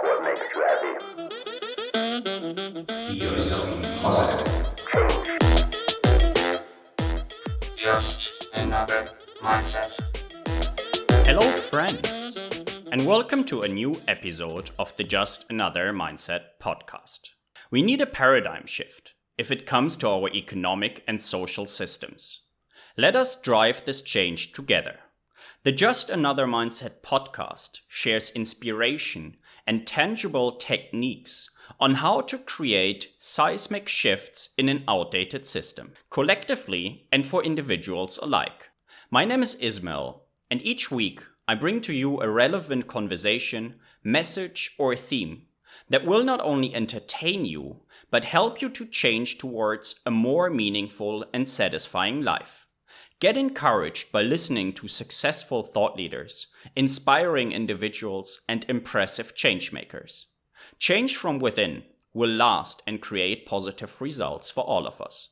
What makes you happy? Be yourself positive. Just another mindset. Hello, friends, and welcome to a new episode of the Just Another Mindset podcast. We need a paradigm shift if it comes to our economic and social systems. Let us drive this change together. The Just Another Mindset podcast shares inspiration and tangible techniques on how to create seismic shifts in an outdated system, collectively and for individuals alike. My name is Ismael, and each week I bring to you a relevant conversation, message, or theme that will not only entertain you, but help you to change towards a more meaningful and satisfying life. Get encouraged by listening to successful thought leaders, inspiring individuals, and impressive changemakers. Change from within will last and create positive results for all of us.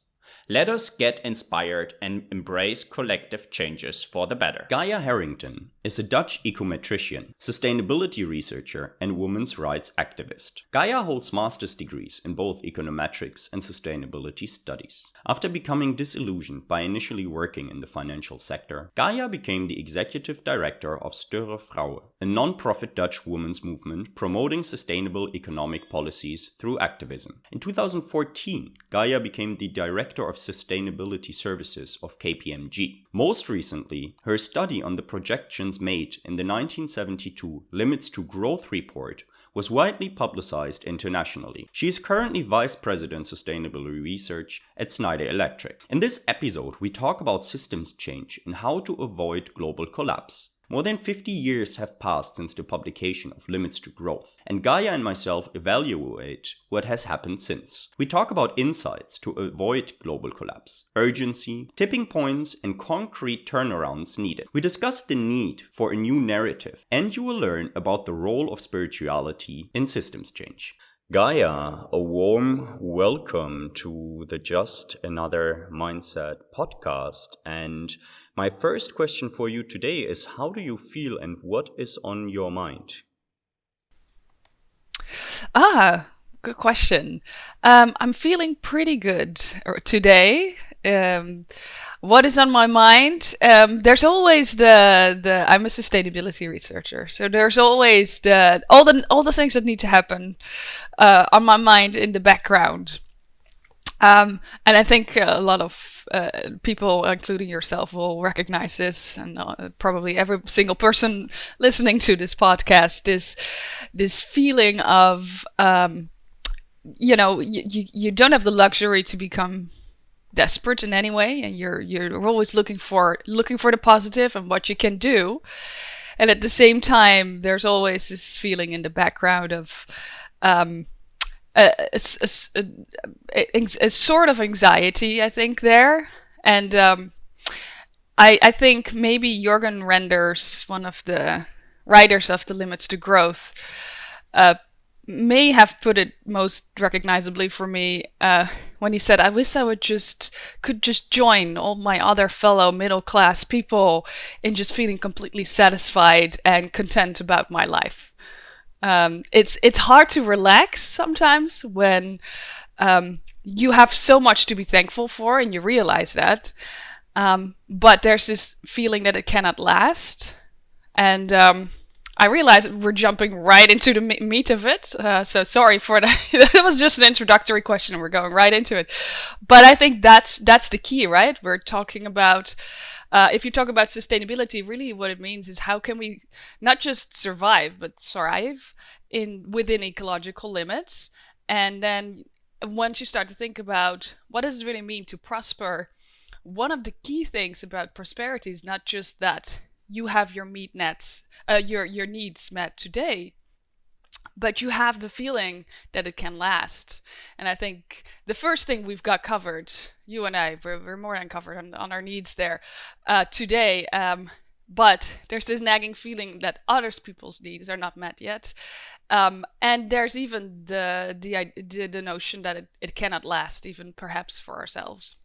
Let us get inspired and embrace collective changes for the better. Gaya Herrington is a Dutch econometrician, sustainability researcher, and women's rights activist. Gaya holds master's degrees in both econometrics and sustainability studies. After becoming disillusioned by initially working in the financial sector, Gaya became the executive director of Steuren Vrouwen, a non-profit Dutch women's movement promoting sustainable economic policies through activism. In 2014, Gaya became the director of Sustainability Services of KPMG. Most recently, her study on the projections made in the 1972 Limits to Growth report was widely publicized internationally. She is currently Vice President Sustainability Research at Schneider Electric. In this episode, we talk about systems change and how to avoid global collapse. More than 50 years have passed since the publication of Limits to Growth, and Gaya and myself evaluate what has happened since. We talk about insights to avoid global collapse, urgency, tipping points, and concrete turnarounds needed. We discuss the need for a new narrative, and you will learn about the role of spirituality in systems change. Gaya, a warm welcome to the Just Another Mindset podcast. And my first question for you today is, how do you feel and what is on your mind? Good question. I'm feeling pretty good today. What is on my mind? There's always I'm a sustainability researcher, so there's always all the things that need to happen on my mind in the background. And I think a lot of people, including yourself, will recognize this, and probably every single person listening to this podcast, this feeling of you don't have the luxury to become desperate in any way, and you're always looking for the positive and what you can do, and at the same time there's always this feeling in the background of a sort of anxiety, I think, there. And I think maybe Jürgen Renders, one of the writers of the Limits to Growth, may have put it most recognizably for me when he said, I wish I could just join all my other fellow middle-class people in just feeling completely satisfied and content about my life. It's hard to relax sometimes when you have so much to be thankful for and you realize that. But there's this feeling that it cannot last. And I realize we're jumping right into the meat of it. So sorry for that. It was just an introductory question and we're going right into it. But I think that's the key, right? We're talking about, if you talk about sustainability, really what it means is how can we not just survive, but thrive within ecological limits. And then once you start to think about what does it really mean to prosper, one of the key things about prosperity is not just that you have your your needs met today, but you have the feeling that it can last. And I think the first thing we've got covered, you and I, we're more than covered on our needs there today. But there's this nagging feeling that other people's needs are not met yet. And there's even the notion that it cannot last, even perhaps for ourselves.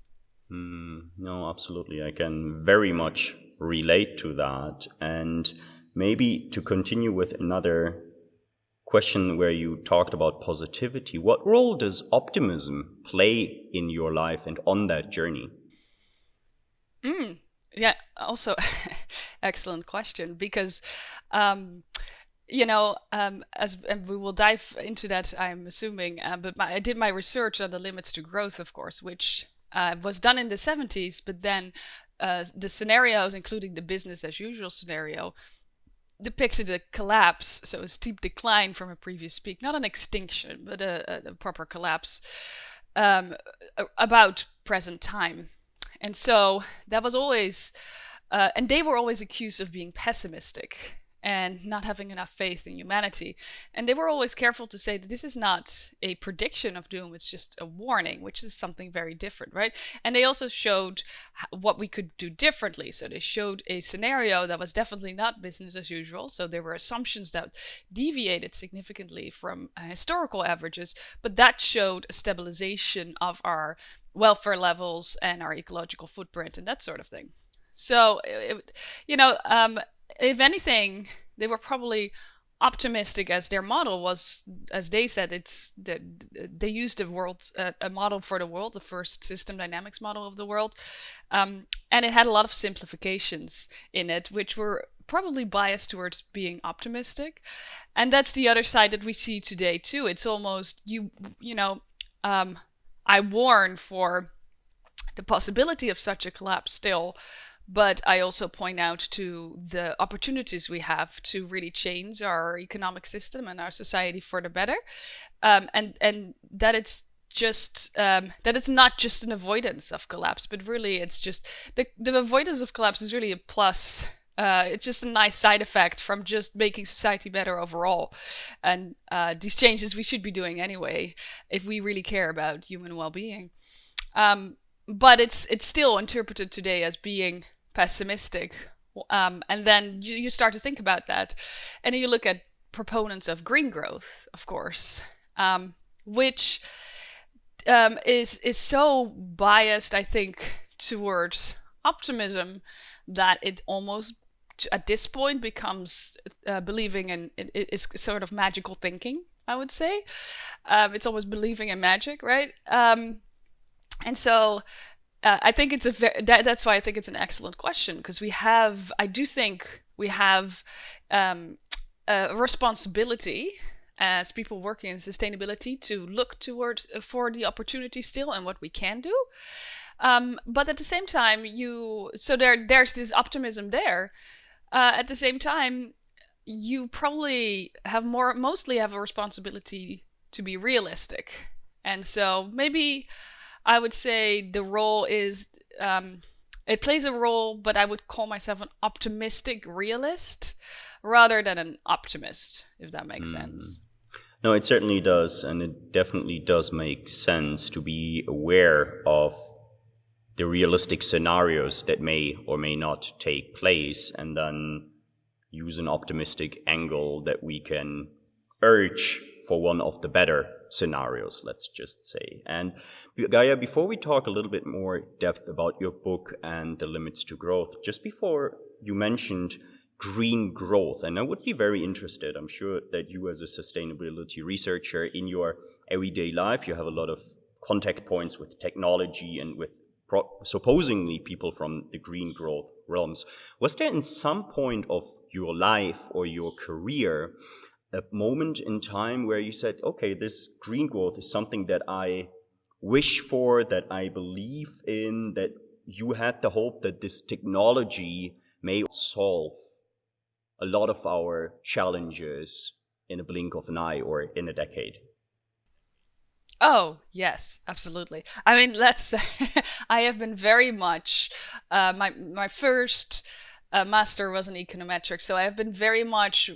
No, absolutely. I can very much relate to that. And maybe to continue with another question where you talked about positivity, what role does optimism play in your life and on that journey? Yeah, also excellent question, because as and we will dive into that, I'm assuming. But I did my research on the limits to growth, of course, which was done in the 70s. But then the scenarios, including the business as usual scenario, depicted a collapse, so a steep decline from a previous peak, not an extinction, but a proper collapse about present time. And so that was always, and they were always accused of being pessimistic and not having enough faith in humanity. And they were always careful to say that this is not a prediction of doom, it's just a warning, which is something very different, right? And they also showed what we could do differently. So they showed a scenario that was definitely not business as usual. So there were assumptions that deviated significantly from historical averages, but that showed a stabilization of our welfare levels and our ecological footprint and that sort of thing. So, if anything, they were probably optimistic, as their model was, as they said, it's that they used the world, a model for the world, the first system dynamics model of the world, and it had a lot of simplifications in it, which were probably biased towards being optimistic. And that's the other side that we see today too. It's almost I warn for the possibility of such a collapse still, but I also point out to the opportunities we have to really change our economic system and our society for the better, and that it's just that it's not just an avoidance of collapse, but really it's just the avoidance of collapse is really a plus. It's just a nice side effect from just making society better overall, and these changes we should be doing anyway if we really care about human well-being. But it's still interpreted today as being pessimistic. And then you start to think about that, and you look at proponents of green growth, of course, which is so biased, I think, towards optimism that it almost at this point becomes believing in it's sort of magical thinking, I would say. It's almost believing in magic, right? And so I think it's that's why I think it's an excellent question, because I do think we have a responsibility as people working in sustainability to look towards for the opportunity still and what we can do. But at the same time, there's this optimism there. At the same time, you probably mostly have a responsibility to be realistic. And so maybe I would say the role is, it plays a role, but I would call myself an optimistic realist rather than an optimist, if that makes sense. No, it certainly does. And it definitely does make sense to be aware of the realistic scenarios that may or may not take place, and then use an optimistic angle that we can urge for one of the better scenarios, let's just say. And Gaya, before we talk a little bit more depth about your book and the limits to growth, just before you mentioned green growth, and I would be very interested, I'm sure that you as a sustainability researcher in your everyday life, you have a lot of contact points with technology and with supposedly people from the green growth realms. Was there in some point of your life or your career a moment in time where you said, okay, this green growth is something that I wish for, that I believe in, that you had the hope that this technology may solve a lot of our challenges in a blink of an eye or in a decade? Oh, yes, absolutely. I mean, let's say I have been very much, my first master was in econometrics, so I have been very much,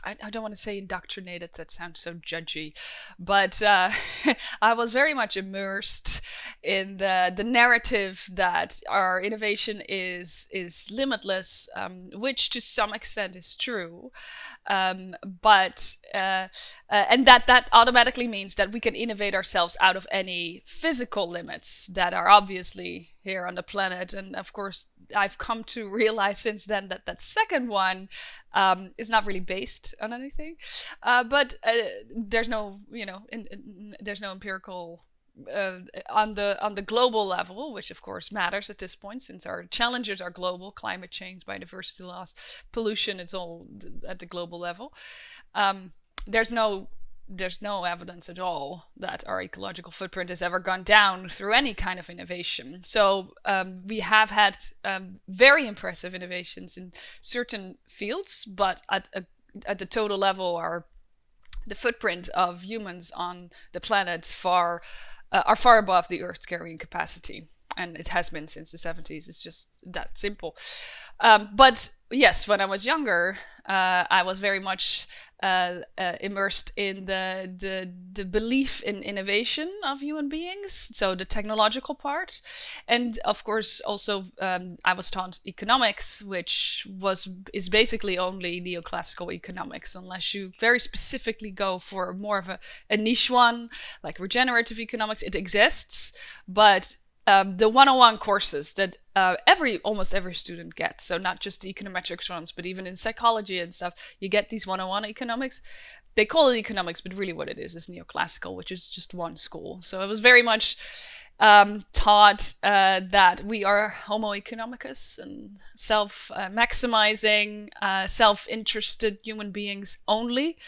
I don't want to say indoctrinated, that sounds so judgy, but I was very much immersed in the narrative that our innovation is limitless, which to some extent is true, but and that automatically means that we can innovate ourselves out of any physical limits that are obviously here on the planet. And of course, I've come to realize since then that that second one is not really based on anything, but there's no, there's no empirical on the global level, which of course matters at this point, since our challenges are global: climate change, biodiversity loss, pollution. It's all at the global level. There's no evidence at all that our ecological footprint has ever gone down through any kind of innovation. So we have had very impressive innovations in certain fields, but at the total level, the footprint of humans on the planet are far above the Earth's carrying capacity. And it has been since the 70s. It's just that simple. But yes, when I was younger, I was very much immersed in the belief in innovation of human beings, so the technological part. And of course, also I was taught economics, which is basically only neoclassical economics, unless you very specifically go for more of a niche one, like regenerative economics. It exists, but the 101 courses that almost every student gets, so not just the econometrics ones, but even in psychology and stuff, you get these 101 economics. They call it economics, but really what it is neoclassical, which is just one school. So I was very much taught that we are homo economicus and self-maximizing, self-interested human beings only.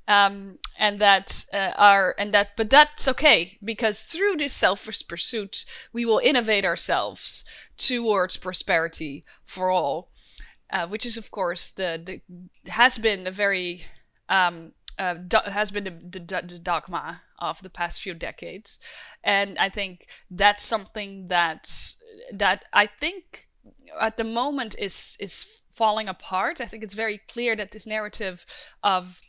But that's okay, because through this selfish pursuit, we will innovate ourselves towards prosperity for all, which is, of course, has been the dogma of the past few decades. And I think that's something that I think at the moment is falling apart. I think it's very clear that this narrative of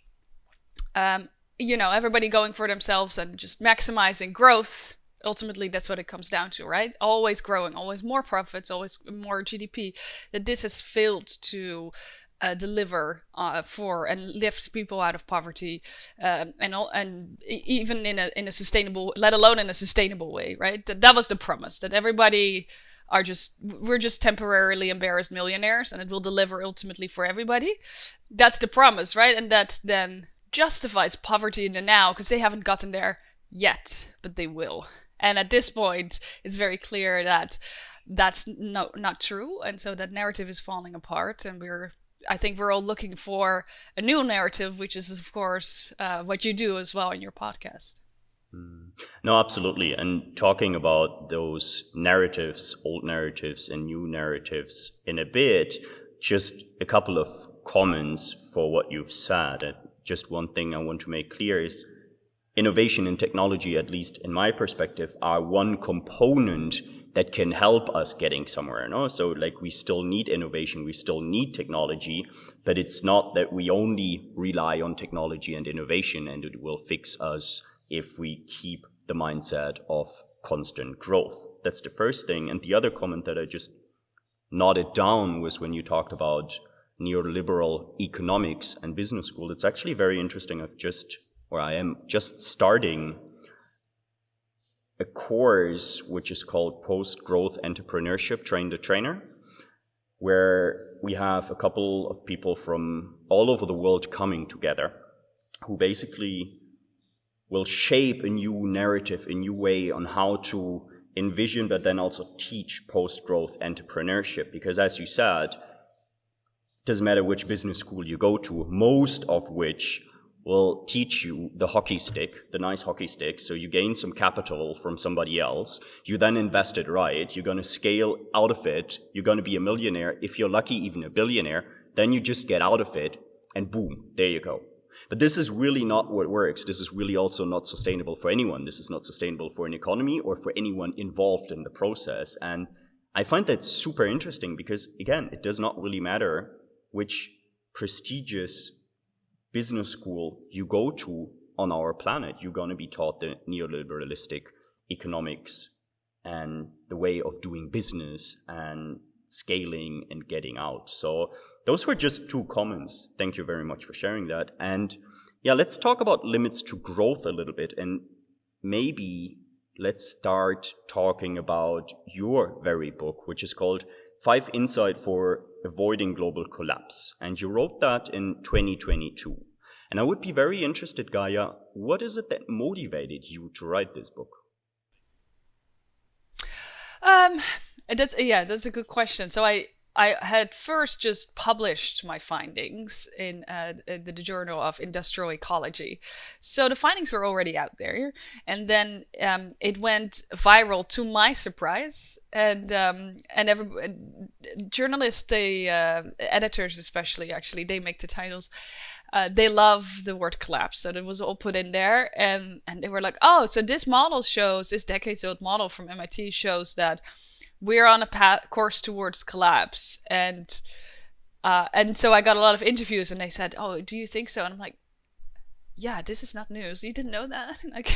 everybody going for themselves and just maximizing growth, ultimately that's what it comes down to, right? Always growing, always more profits, always more GDP, that this has failed to deliver for and lift people out of poverty, and even in a sustainable, let alone in a sustainable way, right? That was the promise, that everybody we're just temporarily embarrassed millionaires and it will deliver ultimately for everybody. That's the promise, right? And that then justifies poverty in the now, because they haven't gotten there yet, but they will. And at this point, it's very clear that that's not true, and so that narrative is falling apart. And I think we're all looking for a new narrative, which is, of course, what you do as well in your podcast. No, absolutely. And talking about those narratives, old narratives and new narratives in a bit, just a couple of comments for what you've said. Just one thing I want to make clear is innovation and technology, at least in my perspective, are one component that can help us getting somewhere. No? So like we still need innovation, we still need technology, but it's not that we only rely on technology and innovation and it will fix us if we keep the mindset of constant growth. That's the first thing. And the other comment that I just nodded down was when you talked about neoliberal economics and business school. It's actually very interesting. I am just starting a course which is called Post-Growth Entrepreneurship, Train the Trainer, where we have a couple of people from all over the world coming together who basically will shape a new narrative, a new way on how to envision, but then also teach post-growth entrepreneurship. Because as you said, doesn't matter which business school you go to, most of which will teach you the hockey stick, the nice hockey stick. So you gain some capital from somebody else. You then invest it right. You're going to scale out of it. You're going to be a millionaire. If you're lucky, even a billionaire. Then you just get out of it and boom, there you go. But this is really not what works. This is really also not sustainable for anyone. This is not sustainable for an economy or for anyone involved in the process. And I find that super interesting because, again, it does not really matter which prestigious business school you go to on our planet, you're going to be taught the neoliberalistic economics and the way of doing business and scaling and getting out. So those were just 2 comments. Thank you very much for sharing that. And yeah, let's talk about limits to growth a little bit. And maybe let's start talking about your very book, which is called 5 Insights for Avoiding Global Collapse. And you wrote that in 2022. And I would be very interested, Gaya, what is it that motivated you to write this book? That's a good question. So I had first just published my findings in the Journal of Industrial Ecology. So the findings were already out there, and then it went viral to my surprise. And journalists, editors especially, actually, they make the titles. They love the word collapse, so it was all put in there, and they were like, oh, so this decades-old model from MIT shows that we're on a course towards collapse. And so I got a lot of interviews, and they said, oh, do you think so? And I'm like, yeah, this is not news. You didn't know that? Like,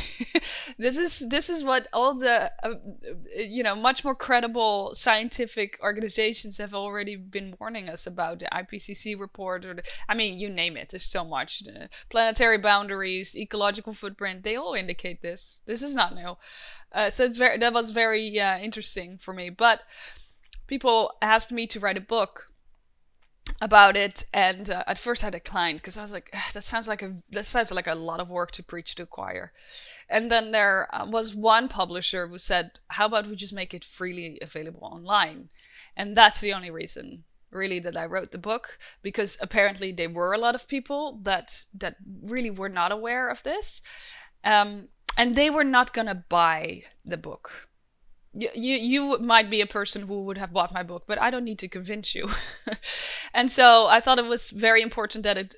this is what all the much more credible scientific organizations have already been warning us about. The IPCC report, you name it. There's so much. Planetary boundaries, ecological footprint. They all indicate this. This is not new. So that was very interesting for me. But people asked me to write a book about it, and at first I declined because I was like, that sounds like a lot of work to preach to a choir. And then there was one publisher who said, how about we just make it freely available online? And that's the only reason really that I wrote the book, because apparently there were a lot of people that really were not aware of this, and they were not gonna buy the book. You might be a person who would have bought my book, but I don't need to convince you. And so I thought it was very important that it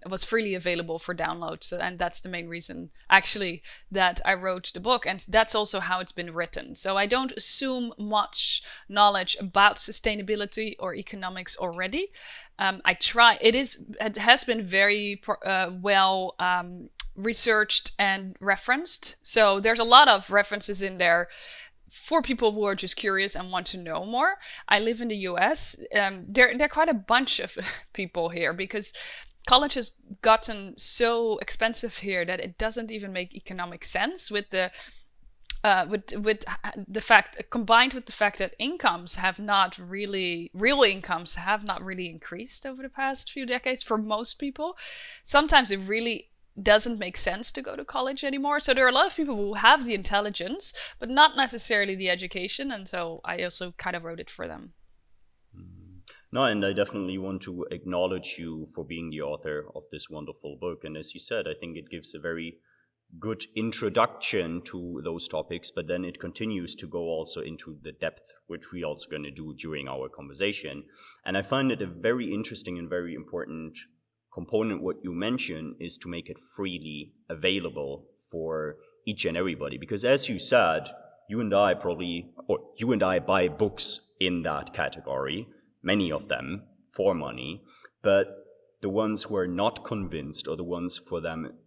was freely available for download. So, and that's the main reason, actually, that I wrote the book. And that's also how it's been written. So I don't assume much knowledge about sustainability or economics already. I try. It has been very well researched and referenced. So there's a lot of references in there for people who are just curious and want to know more. I live in the US. There are quite a bunch of people here because college has gotten so expensive here that it doesn't even make economic sense with the fact, combined with the fact that real incomes have not really increased over the past few decades for most people. Sometimes it really doesn't make sense to go to college anymore. So there are a lot of people who have the intelligence, but not necessarily the education. And so I also kind of wrote it for them. No, and I definitely want to acknowledge you for being the author of this wonderful book. And as you said, I think it gives a very good introduction to those topics, but then it continues to go also into the depth, which we're also going to do during our conversation. And I find it a very interesting and very important component what you mentioned is to make it freely available for each and everybody. Because as you said, you and I buy books in that category, many of them for money, but the ones who are not convinced, or the ones for them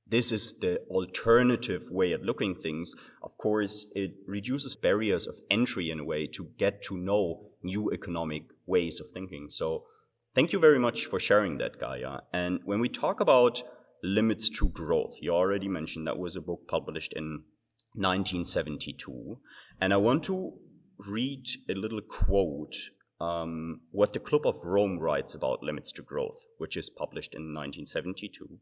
this is the alternative way of looking things, of course, it reduces barriers of entry in a way to get to know new economic ways of thinking. So thank you very much for sharing that, Gaya. And when we talk about limits to growth, you already mentioned that was a book published in 1972. And I want to read a little quote, what the Club of Rome writes about limits to growth, which is published in 1972.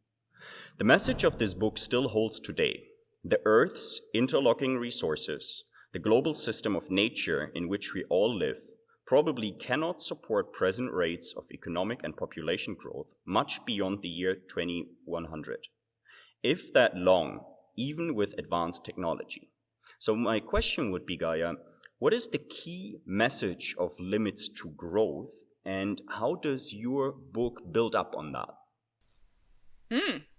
The message of this book still holds today. The Earth's interlocking resources, the global system of nature in which we all live, probably cannot support present rates of economic and population growth much beyond the year 2100, if that long, even with advanced technology. So my question would be, Gaya, what is the key message of limits to growth, and how does your book build up on that?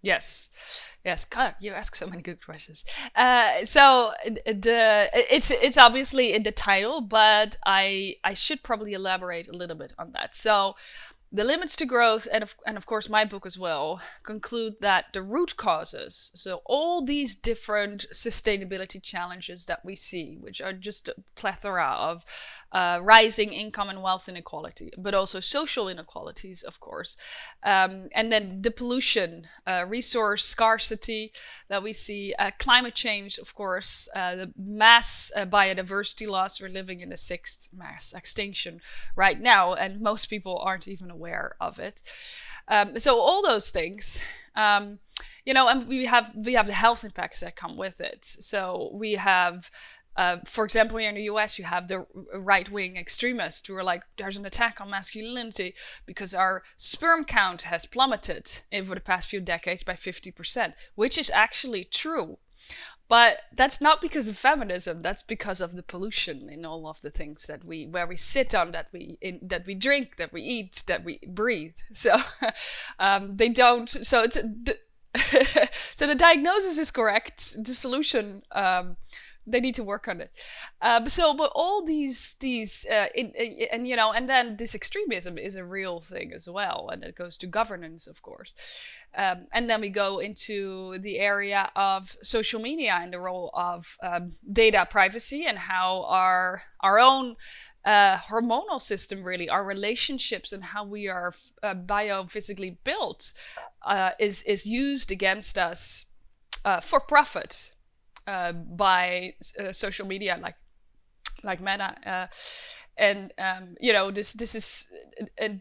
Yes. God, you ask so many good questions. So it's obviously in the title, but I should probably elaborate a little bit on that. So the limits to growth, and of course my book as well, conclude that the root causes, so all these different sustainability challenges that we see, which are just a plethora of rising income and wealth inequality, but also social inequalities, of course, and then the pollution, resource scarcity that we see, climate change, of course, the mass biodiversity loss. We're living in the 6th mass extinction right now, and most people aren't even aware of it. So all those things, and we have the health impacts that come with it. So we have, for example, here in the US, you have the right-wing extremists who are like, there's an attack on masculinity because our sperm count has plummeted over the past few decades by 50%, which is actually true. But that's not because of feminism. That's because of the pollution in all of the things where we sit on, that we drink, that we eat, that we breathe. So they don't. So it's so the diagnosis is correct. The solution, they need to work on it. But all these and then this extremism is a real thing as well, and it goes to governance, of course. And then we go into the area of social media and the role of data privacy, and how our own hormonal system, really, our relationships and how we are biophysically built is used against us for profit by social media like Meta.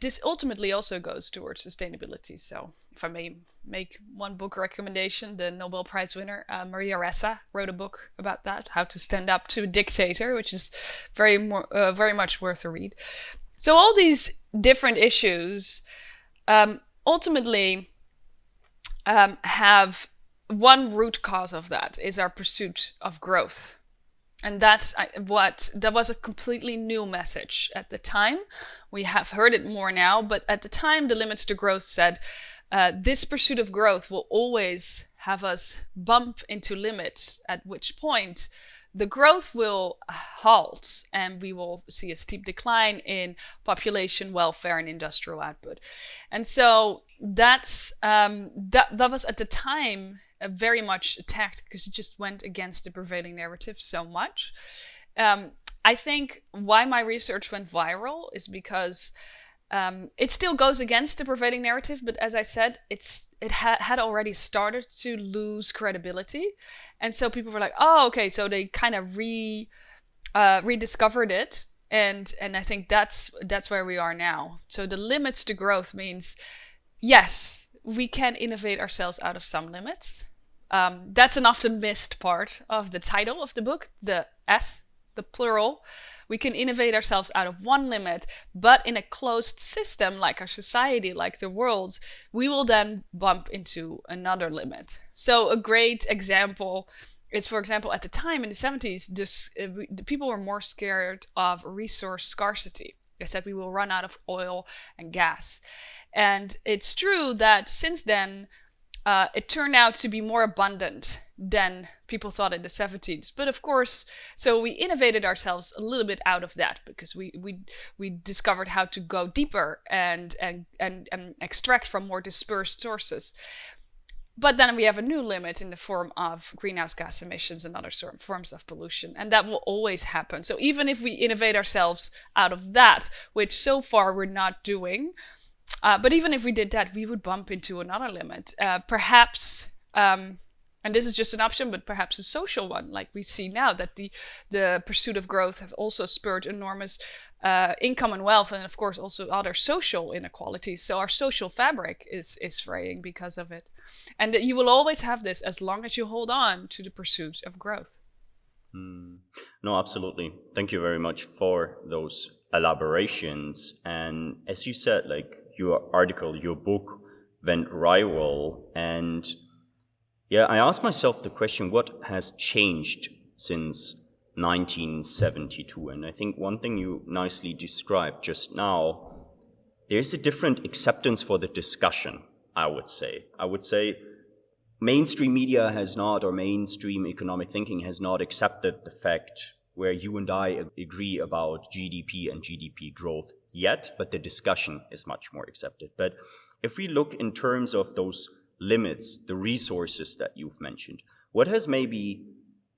This ultimately also goes towards sustainability. So if I may make one book recommendation, the Nobel Prize winner Maria Ressa wrote a book about that, how to stand up to a dictator, which is very much worth a read. So all these different issues ultimately have one root cause of that is our pursuit of growth. And that was a completely new message at the time. We have heard it more now, but at the time, the limits to growth said, this pursuit of growth will always have us bump into limits, at which point the growth will halt and we will see a steep decline in population, welfare, and industrial output. And so that was at the time very much attacked because it just went against the prevailing narrative so much. I think why my research went viral is because it still goes against the prevailing narrative, but as I said, it had already started to lose credibility, and so people were like, "Oh, okay." So they kind of rediscovered it, and I think that's where we are now. So the limits to growth means, yes, we can innovate ourselves out of some limits. That's an often missed part of the title of the book, the S, the plural. We can innovate ourselves out of one limit, but in a closed system like our society, like the world, we will then bump into another limit. So a great example is, for example, at the time in the 70s, the people were more scared of resource scarcity. They said we will run out of oil and gas. And it's true that since then, it turned out to be more abundant than people thought in the 70s. But of course, so we innovated ourselves a little bit out of that because we discovered how to go deeper and extract from more dispersed sources. But then we have a new limit in the form of greenhouse gas emissions and other forms of pollution. And that will always happen. So even if we innovate ourselves out of that, which so far we're not doing, but even if we did that, we would bump into another limit. Perhaps, and this is just an option, but perhaps a social one, like we see now that the pursuit of growth have also spurred enormous income and wealth, and of course also other social inequalities. So our social fabric is fraying because of it. And you will always have this as long as you hold on to the pursuit of growth. No, absolutely. Thank you very much for those elaborations. And as you said, like your article, your book went viral. And yeah, I asked myself the question, what has changed since 1972? And I think one thing you nicely described just now, there's a different acceptance for the discussion, I would say. I would say mainstream media has not, or mainstream economic thinking has not accepted the fact where you and I agree about GDP and GDP growth yet, but the discussion is much more accepted. But if we look in terms of those limits, the resources that you've mentioned, what has maybe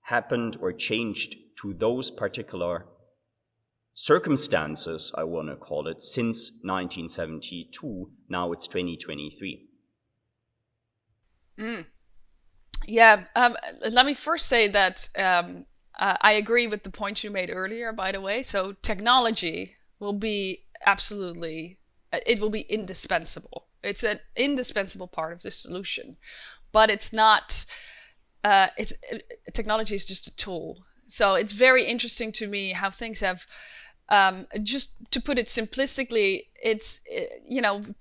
happened or changed to those particular circumstances, I want to call it, since 1972, now it's 2023? Yeah, let me first say that I agree with the point you made earlier, by the way. So technology will be it will be indispensable. It's an indispensable part of the solution, but it's not, technology is just a tool. So it's very interesting to me how things have, just to put it simplistically,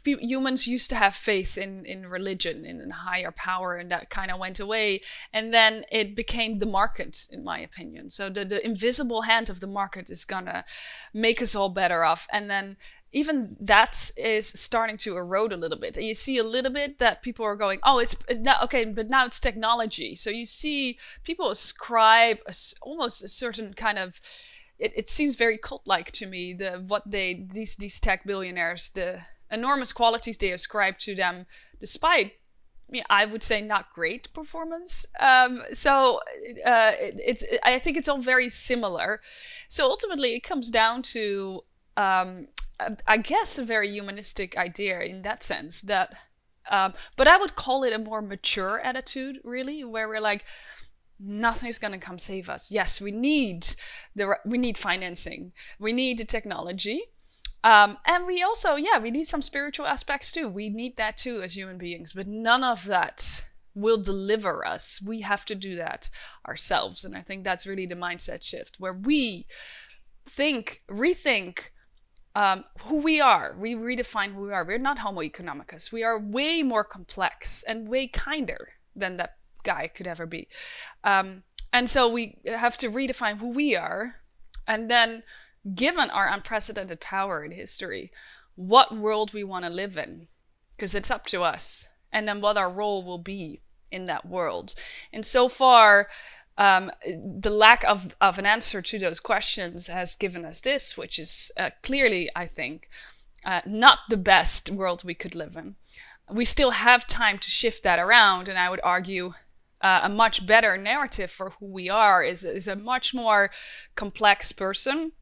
humans used to have faith in religion, in higher power, and that kind of went away. And then it became the market, in my opinion. So the invisible hand of the market is gonna make us all better off. And then even that is starting to erode a little bit. And you see a little bit that people are going, oh, it's not, okay, but now it's technology. So you see people ascribe almost a certain kind of, it seems very cult-like to me, these tech billionaires, the enormous qualities they ascribe to them, despite, I would say, not great performance. I think it's all very similar. So ultimately, it comes down to, I guess, a very humanistic idea in that sense. That, but I would call it a more mature attitude, really, where we're like, nothing's going to come save us. Yes, we need financing. We need the technology. And we also, we need some spiritual aspects too. We need that too as human beings. But none of that will deliver us. We have to do that ourselves. And I think that's really the mindset shift, where we rethink who we are. We redefine who we are. We're not Homo economicus. We are way more complex and way kinder than that guy could ever be. And so we have to redefine who we are, and then, given our unprecedented power in history, what world we want to live in, because it's up to us, and then what our role will be in that world. And so far, the lack of an answer to those questions has given us this, which is clearly, I think, not the best world we could live in. We still have time to shift that around, and I would argue a much better narrative for who we are is a much more complex person.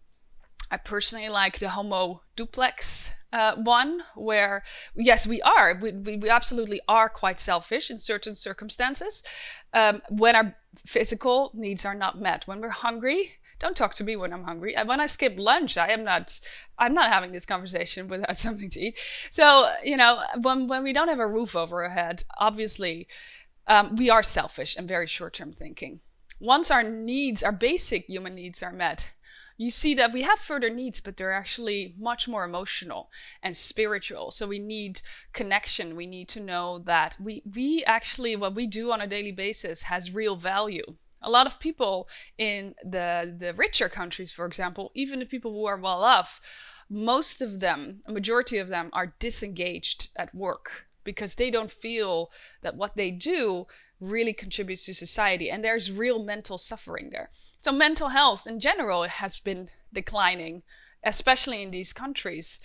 I personally like the Homo duplex one, where, yes, we absolutely are quite selfish in certain circumstances. When our physical needs are not met, when we're hungry, don't talk to me when I'm hungry. When I skip lunch, I'm not having this conversation without something to eat. So, when we don't have a roof over our head, obviously, we are selfish and very short-term thinking. Once our basic human needs are met, you see that we have further needs, but they're actually much more emotional and spiritual. So we need connection. We need to know that we actually, what we do on a daily basis has real value. A lot of people in the richer countries, for example, even the people who are well off, most of them, a majority of them, are disengaged at work because they don't feel that what they do really contributes to society, and there's real mental suffering there. So mental health in general has been declining, especially in these countries,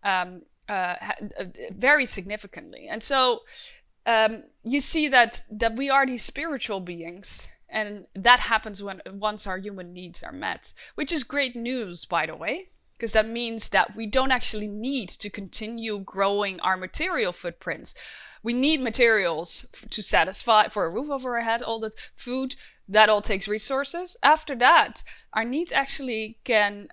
very significantly. And so you see that we are these spiritual beings, and that happens once our human needs are met, which is great news, by the way, because that means that we don't actually need to continue growing our material footprints. We need materials to satisfy, for a roof over our head, all the food, that all takes resources. After that, our needs actually can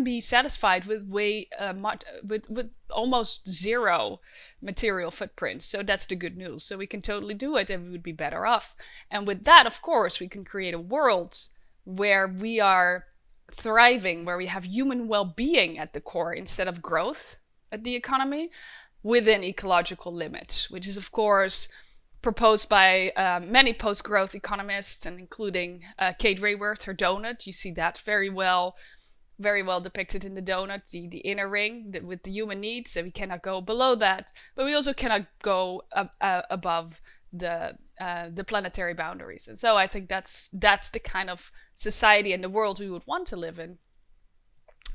be satisfied with with almost zero material footprints. So that's the good news. So we can totally do it, and we would be better off. And with that, of course, we can create a world where we are thriving, where we have human well-being at the core instead of growth at the economy, within ecological limits, which is, of course, proposed by many post-growth economists, and including Kate Raworth, her donut. You see that very well depicted in the donut, the inner ring with the human needs. So we cannot go below that, but we also cannot go above the planetary boundaries. And so I think that's the kind of society and the world we would want to live in.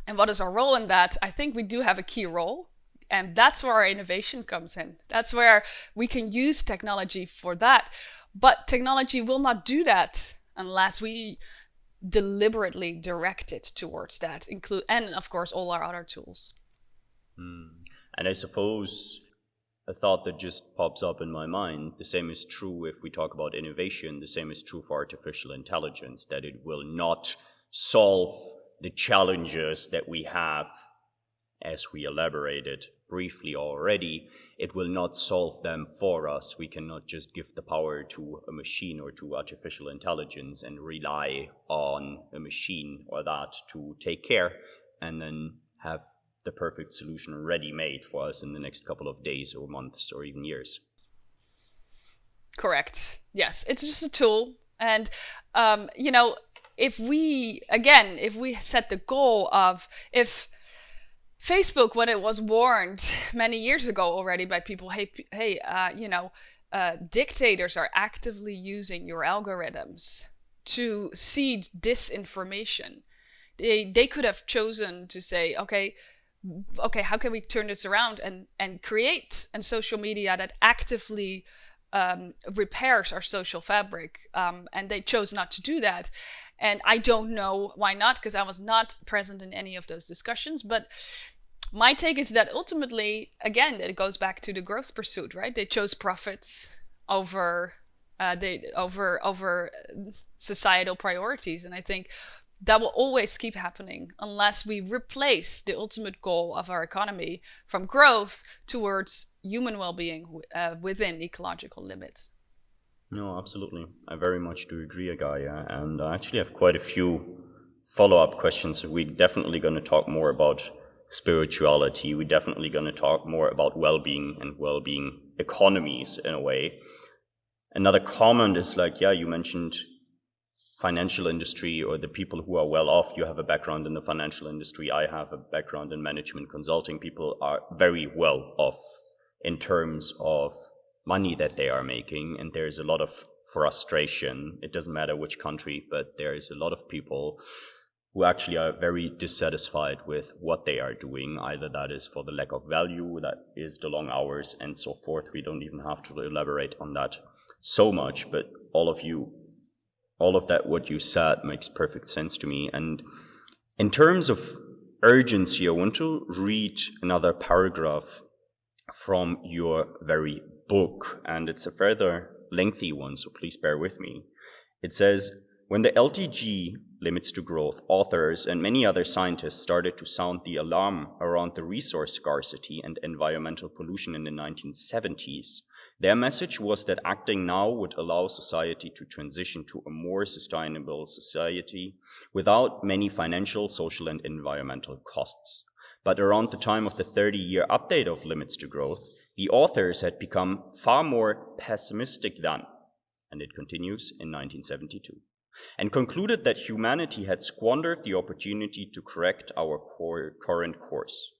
And what is our role in that? I think we do have a key role. And that's where our innovation comes in. That's where we can use technology for that. But technology will not do that unless we deliberately direct it towards that, and of course all our other tools. And I suppose a thought that just pops up in my mind, the same is true if we talk about innovation, the same is true for artificial intelligence, that it will not solve the challenges that we have, as we elaborated briefly already. It will not solve them for us. We cannot just give the power to a machine or to artificial intelligence and rely on a machine or that to take care and then have the perfect solution ready made for us in the next couple of days or months or even years. Correct. Yes, it's just a tool. And, if we set the goal of, if Facebook, when it was warned many years ago already by people, dictators are actively using your algorithms to seed disinformation. They could have chosen to say, okay, how can we turn this around and create a social media that actively repairs our social fabric? And they chose not to do that. And I don't know why not, because I was not present in any of those discussions. But my take is that ultimately, again, it goes back to the growth pursuit, right? They chose profits over societal priorities. And I think that will always keep happening unless we replace the ultimate goal of our economy from growth towards human well-being within ecological limits. No, absolutely. I very much do agree, Gaya. And I actually have quite a few follow-up questions. We're definitely going to talk more about spirituality. We're definitely going to talk more about well-being and well-being economies in a way. Another comment is you mentioned financial industry or the people who are well off. You have a background in the financial industry. I have a background in management consulting. People are very well off in terms of money that they are making, and there's a lot of frustration. It doesn't matter which country, but there is a lot of people who actually are very dissatisfied with what they are doing. Either that is for the lack of value, that is the long hours, and so forth. We don't even have to elaborate on that so much, but all of that, what you said, makes perfect sense to me. And in terms of urgency, I want to read another paragraph from your very book, and it's a further lengthy one, so please bear with me. It says, when the LTG, limits to growth, authors and many other scientists started to sound the alarm around the resource scarcity and environmental pollution in the 1970s, their message was that acting now would allow society to transition to a more sustainable society without many financial, social, and environmental costs. But around the time of the 30-year update of Limits to Growth, the authors had become far more pessimistic than, and it continues in 1972, and concluded that humanity had squandered the opportunity to correct our current course.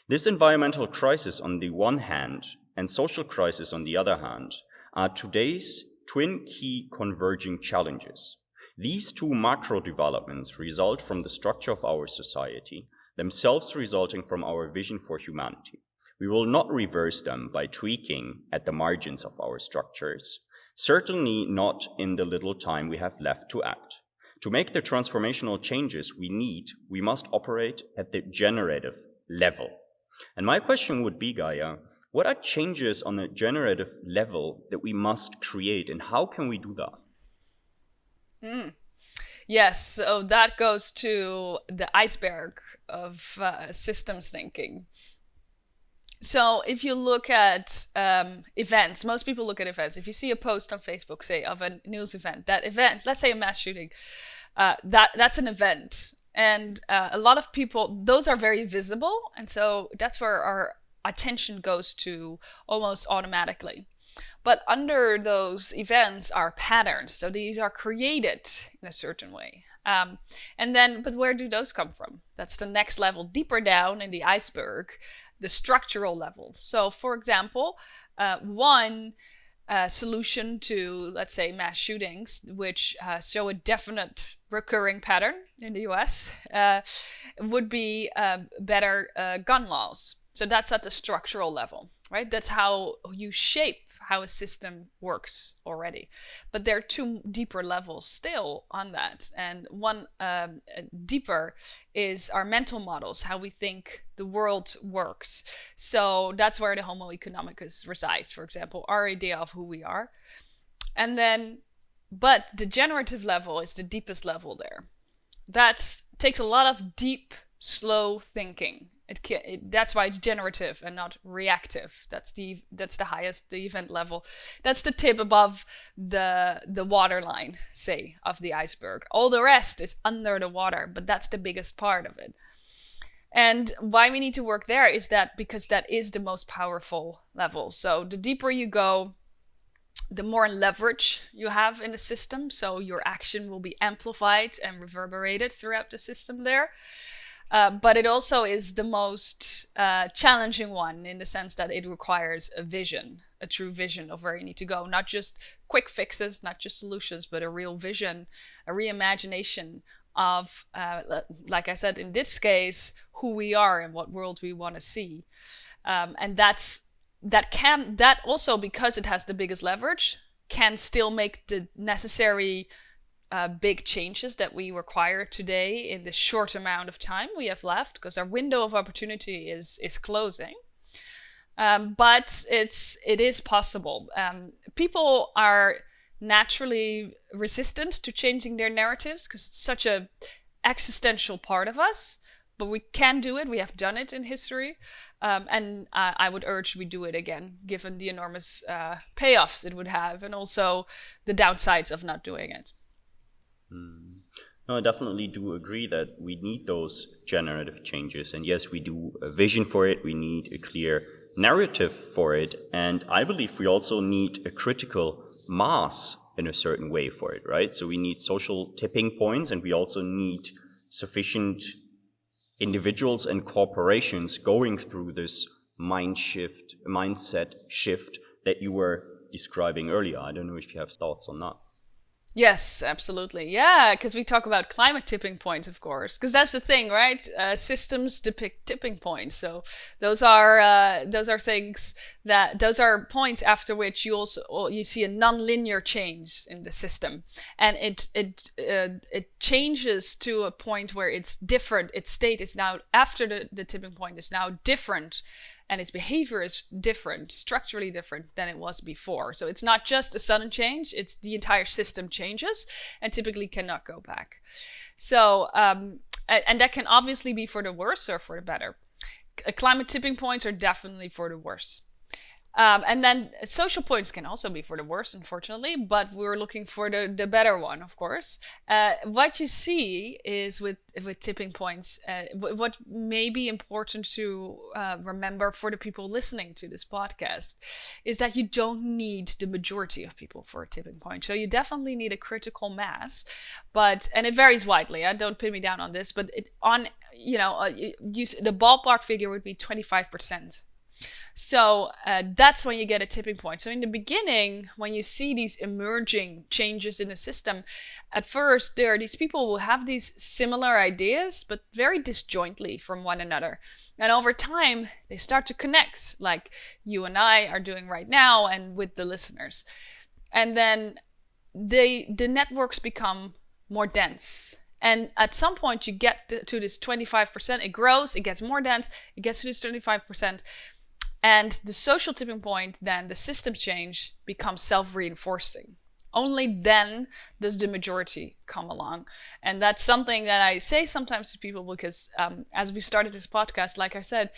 This environmental crisis on the one hand and social crisis on the other hand are today's twin key converging challenges. These two macro developments result from the structure of our society, themselves resulting from our vision for humanity. We will not reverse them by tweaking at the margins of our structures, certainly not in the little time we have left to act. To make the transformational changes we must operate at the generative level. And my question would be, Gaya, what are changes on the generative level that we must create, and how can we do that? Yes, so that goes to the iceberg of systems thinking. So if you look at events, most people look at events. If you see a post on Facebook, say, of a news event, that event, let's say a mass shooting, that's an event. And a lot of people, those are very visible. And so that's where our attention goes to almost automatically. But under those events are patterns. So these are created in a certain way. But where do those come from? That's the next level, deeper down in the iceberg, the structural level. So for example, one solution to, let's say, mass shootings, which show a definite recurring pattern in the US, would be better gun laws. So that's at the structural level, right? That's how you shape how a system works already. But there are two deeper levels still on that. And one deeper is our mental models, how we think the world works. So that's where the Homo economicus resides, for example, our idea of who we are. And then, but the generative level is the deepest level there. That takes a lot of deep, slow thinking. That's why it's generative and not reactive. That's the highest, the event level. That's the tip above the waterline, say, of the iceberg. All the rest is under the water, but that's the biggest part of it. And why we need to work there is that because that is the most powerful level. So the deeper you go, the more leverage you have in the system. So your action will be amplified and reverberated throughout the system there. But it also is the most challenging one in the sense that it requires a vision, a true vision of where you need to go. Not just quick fixes, not just solutions, but a real vision, a reimagination of, like I said, in this case, who we are and what world we want to see. And that also, because it has the biggest leverage, can still make the necessary big changes that we require today in the short amount of time we have left, because our window of opportunity is closing. But it is possible. People are naturally resistant to changing their narratives because it's such a existential part of us. But we can do it. We have done it in history. And I would urge we do it again, given the enormous payoffs it would have and also the downsides of not doing it. No, I definitely do agree that we need those generative changes. And yes, we do a vision for it. We need a clear narrative for it. And I believe we also need a critical mass in a certain way for it, right? So we need social tipping points, and we also need sufficient individuals and corporations going through this mindset shift that you were describing earlier. I don't know if you have thoughts on that. Yes, absolutely. Yeah, because we talk about climate tipping points, of course, because that's the thing, right? Systems depict tipping points. So those are points after which you see a non-linear change in the system, and it changes to a point where it's different. Its state is now, after the tipping point, is now different. And its behavior is different, structurally different than it was before. So it's not just a sudden change, it's the entire system changes and typically cannot go back. So, and that can obviously be for the worse or for the better. Climate tipping points are definitely for the worse. And then social points can also be for the worse, unfortunately, but we're looking for the better one, of course. What you see is with tipping points, what may be important to remember for the people listening to this podcast is that you don't need the majority of people for a tipping point. So you definitely need a critical mass, and it varies widely. Don't pin me down on this, but the ballpark figure would be 25%. So that's when you get a tipping point. So in the beginning, when you see these emerging changes in the system, at first there are these people who have these similar ideas, but very disjointly from one another. And over time, they start to connect, like you and I are doing right now and with the listeners. And then the networks become more dense. And at some point, you get to this 25%. It grows, it gets more dense, it gets to this 25%. And the social tipping point, then the system change, becomes self-reinforcing. Only then does the majority come along. And that's something that I say sometimes to people because as we started this podcast, like I said,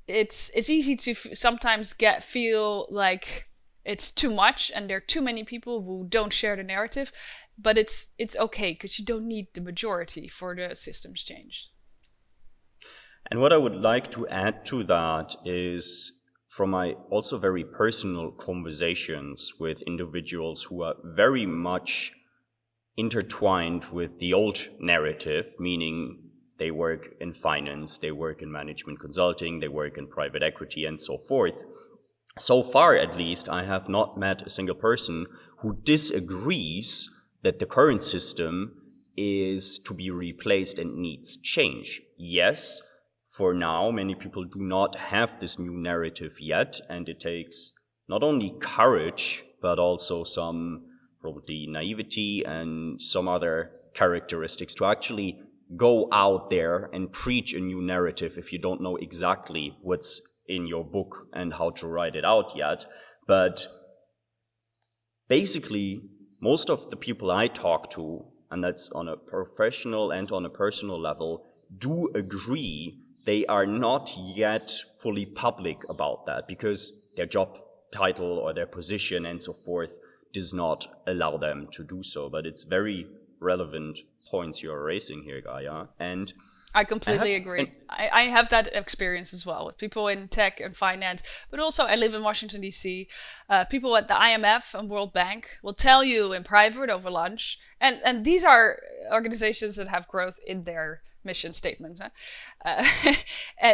it's easy to sometimes feel like it's too much and there are too many people who don't share the narrative. But it's okay because you don't need the majority for the system's change. And what I would like to add to that is from my also very personal conversations with individuals who are very much intertwined with the old narrative, meaning they work in finance, they work in management consulting, they work in private equity and so forth. So far, at least, I have not met a single person who disagrees that the current system is to be replaced and needs change. Yes, for now, many people do not have this new narrative yet, and it takes not only courage, but also some probably naivety and some other characteristics to actually go out there and preach a new narrative if you don't know exactly what's in your book and how to write it out yet. But basically, most of the people I talk to, and that's on a professional and on a personal level, do agree they are not yet fully public about that because their job title or their position and so forth does not allow them to do so. But it's very relevant points you're raising here, Gaya. And I completely agree. I have that experience as well with people in tech and finance, but also I live in Washington, D.C. People at the IMF and World Bank will tell you in private over lunch, and these are organizations that have growth in their mission statement.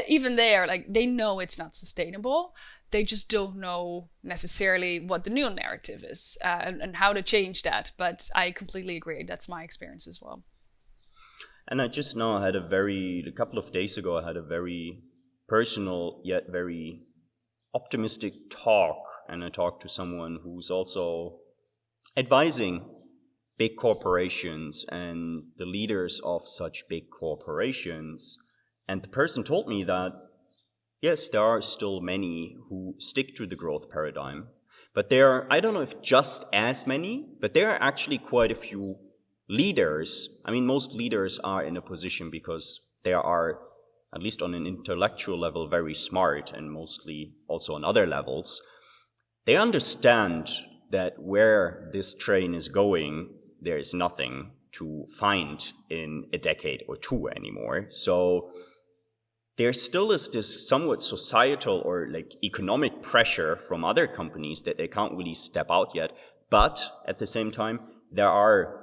Even they are like, they know it's not sustainable. They just don't know necessarily what the new narrative is and how to change that. But I completely agree. That's my experience as well. And I just know a couple of days ago, I had a very personal yet very optimistic talk. And I talked to someone who's also advising big corporations and the leaders of such big corporations. And the person told me that, yes, there are still many who stick to the growth paradigm, but there are, I don't know if just as many, but there are actually quite a few leaders. I mean, most leaders are in a position because they are, at least on an intellectual level, very smart, and mostly also on other levels. They understand that where this train is going, there is nothing to find in a decade or two anymore. So there still is this somewhat societal or like economic pressure from other companies that they can't really step out yet. But at the same time, there are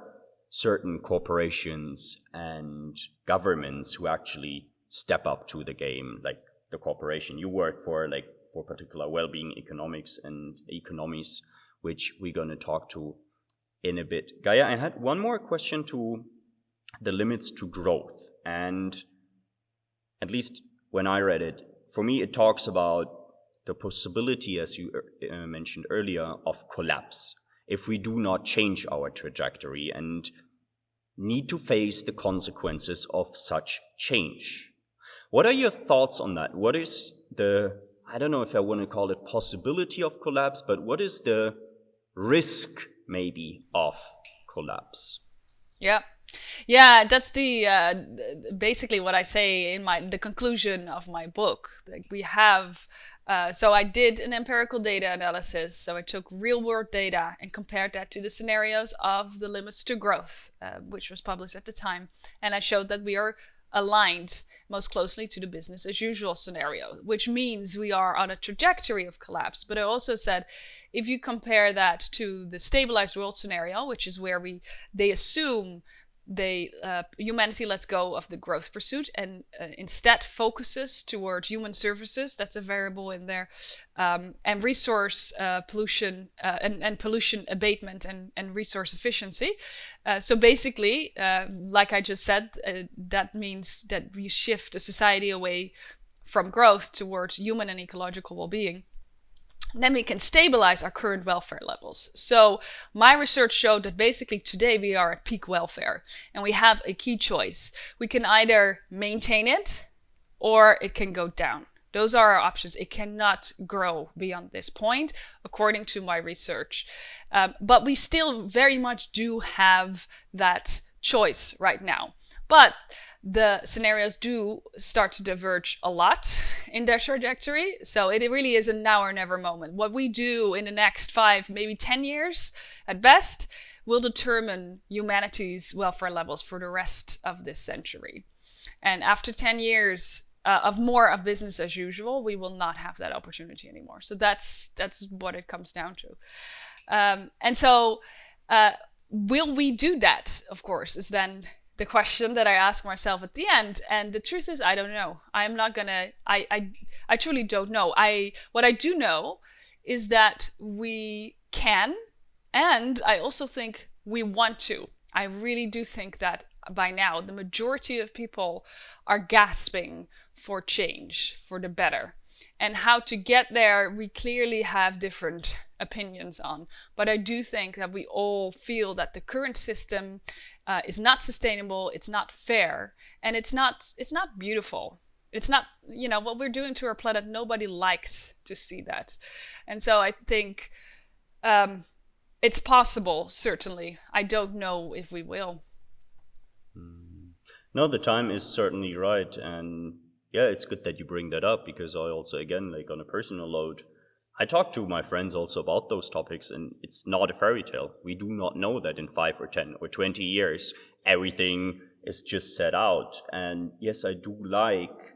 certain corporations and governments who actually step up to the game, like the corporation you work for, like for particular wellbeing economics and economies, which we're going to talk to in a bit. Gaya, I had one more question to the limits to growth. And at least when I read it, for me, it talks about the possibility, as you mentioned earlier, of collapse if we do not change our trajectory and need to face the consequences of such change. What are your thoughts on that? What is the, I don't know if I want to call it possibility of collapse, but what is the risk maybe of collapse? Yeah, that's the basically what I say in the conclusion of my book. Like we have, so I did an empirical data analysis. So I took real world data and compared that to the scenarios of the limits to growth, which was published at the time, and I showed that we are aligned most closely to the business as usual scenario, which means we are on a trajectory of collapse. But I also said, if you compare that to the stabilized world scenario, which is where they assume humanity lets go of the growth pursuit and instead focuses towards human services, that's a variable in there, and resource pollution and pollution abatement and resource efficiency. So basically, like I just said, that means that we shift a society away from growth towards human and ecological well-being. Then we can stabilize our current welfare levels. So my research showed that basically today we are at peak welfare and we have a key choice. We can either maintain it or it can go down. Those are our options. It cannot grow beyond this point, according to my research. But we still very much do have that choice right now. But the scenarios do start to diverge a lot in their trajectory. So it really is a now or never moment. What we do in the next 5, maybe 10 years at best will determine humanity's welfare levels for the rest of this century. And after 10 years of more of business as usual, we will not have that opportunity anymore. So that's what it comes down to. And so will we do that, of course, is then the question that I ask myself at the end. And the truth is, I don't know. I'm not gonna, I truly don't know. What I do know is that we can, and I also think we want to. I really do think that by now, the majority of people are gasping for change, for the better. And how to get there, we clearly have different opinions on. But I do think that we all feel that the current system is not sustainable, it's not fair, and it's not beautiful. It's not, what we're doing to our planet, nobody likes to see that. And so I think it's possible, certainly. I don't know if we will. No, the time is certainly right. And yeah, it's good that you bring that up, because I also, again, like on a personal note, I talk to my friends also about those topics, and it's not a fairy tale. We do not know that in 5 or 10 or 20 years, everything is just set out. And yes, I do like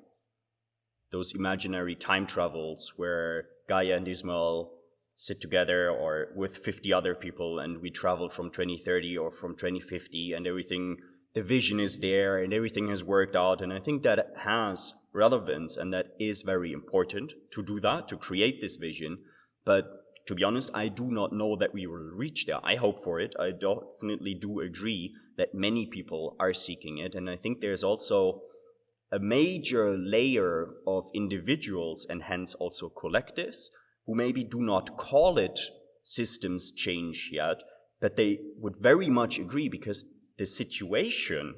those imaginary time travels where Gaya and Ismael sit together or with 50 other people, and we travel from 2030 or from 2050, and everything, the vision is there and everything has worked out. And I think that has relevance, and that is very important to do that, to create this vision. But to be honest, I do not know that we will reach there. I hope for it. I definitely do agree that many people are seeking it. And I think there's also a major layer of individuals, and hence also collectives, who maybe do not call it systems change yet, but they would very much agree, because the situation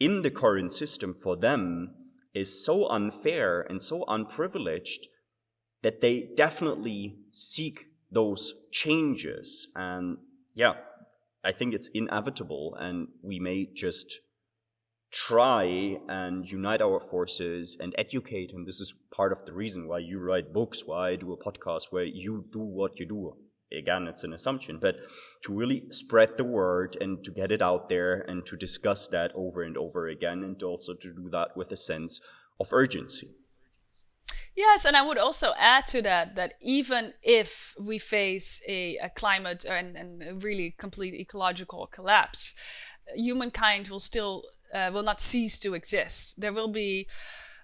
in the current system for them is so unfair and so unprivileged that they definitely seek those changes. And yeah, I think it's inevitable, and we may just try and unite our forces and educate. And this is part of the reason why you write books, why I do a podcast, where you do what you do. Again, it's an assumption, but to really spread the word and to get it out there and to discuss that over and over again, and also to do that with a sense of urgency. Yes, and I would also add to that even if we face a climate and a really complete ecological collapse, humankind will still will not cease to exist. There will be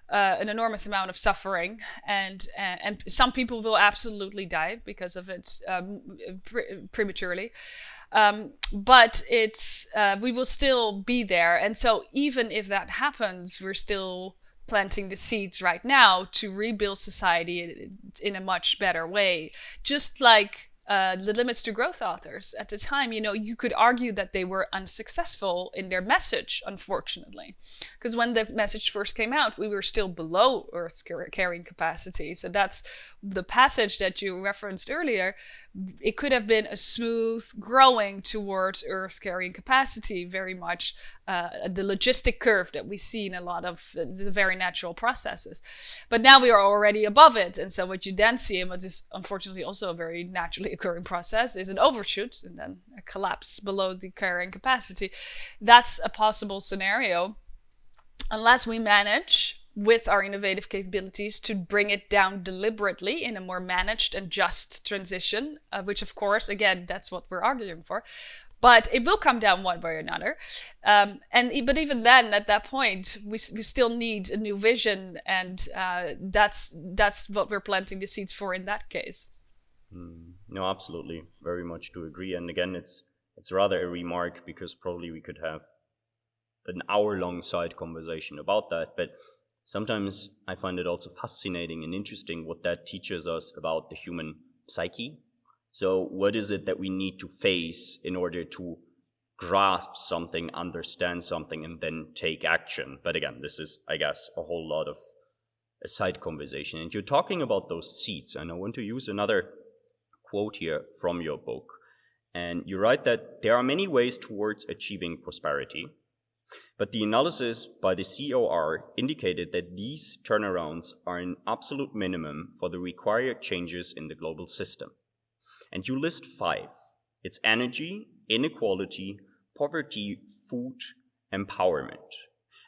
an enormous amount of suffering, and some people will absolutely die because of it prematurely. But it's we will still be there, and so even if that happens, we're still planting the seeds right now to rebuild society in a much better way. Just like the Limits to Growth authors at the time, you could argue that they were unsuccessful in their message, unfortunately. Because when the message first came out, we were still below Earth's carrying capacity. So that's the passage that you referenced earlier. It could have been a smooth growing towards Earth's carrying capacity, very much the logistic curve that we see in a lot of the very natural processes. But now we are already above it. And so what you then see, and what is unfortunately also a very naturally occurring process, is an overshoot and then a collapse below the carrying capacity. That's a possible scenario, unless we manage with our innovative capabilities to bring it down deliberately in a more managed and just transition, which of course, again, that's what we're arguing for. But it will come down one way or another. But even then, at that point, we still need a new vision, and that's what we're planting the seeds for in that case. No, absolutely. Very much to agree. And again, it's rather a remark, because probably we could have an hour-long side conversation about that. But sometimes I find it also fascinating and interesting what that teaches us about the human psyche. So what is it that we need to face in order to grasp something, understand something, and then take action? But again, this is, I guess, a whole lot of a side conversation. And you're talking about those seeds, and I want to use another quote here from your book. And you write that there are many ways towards achieving prosperity, but the analysis by the COR indicated that these turnarounds are an absolute minimum for the required changes in the global system. And you list 5. It's energy, inequality, poverty, food, empowerment.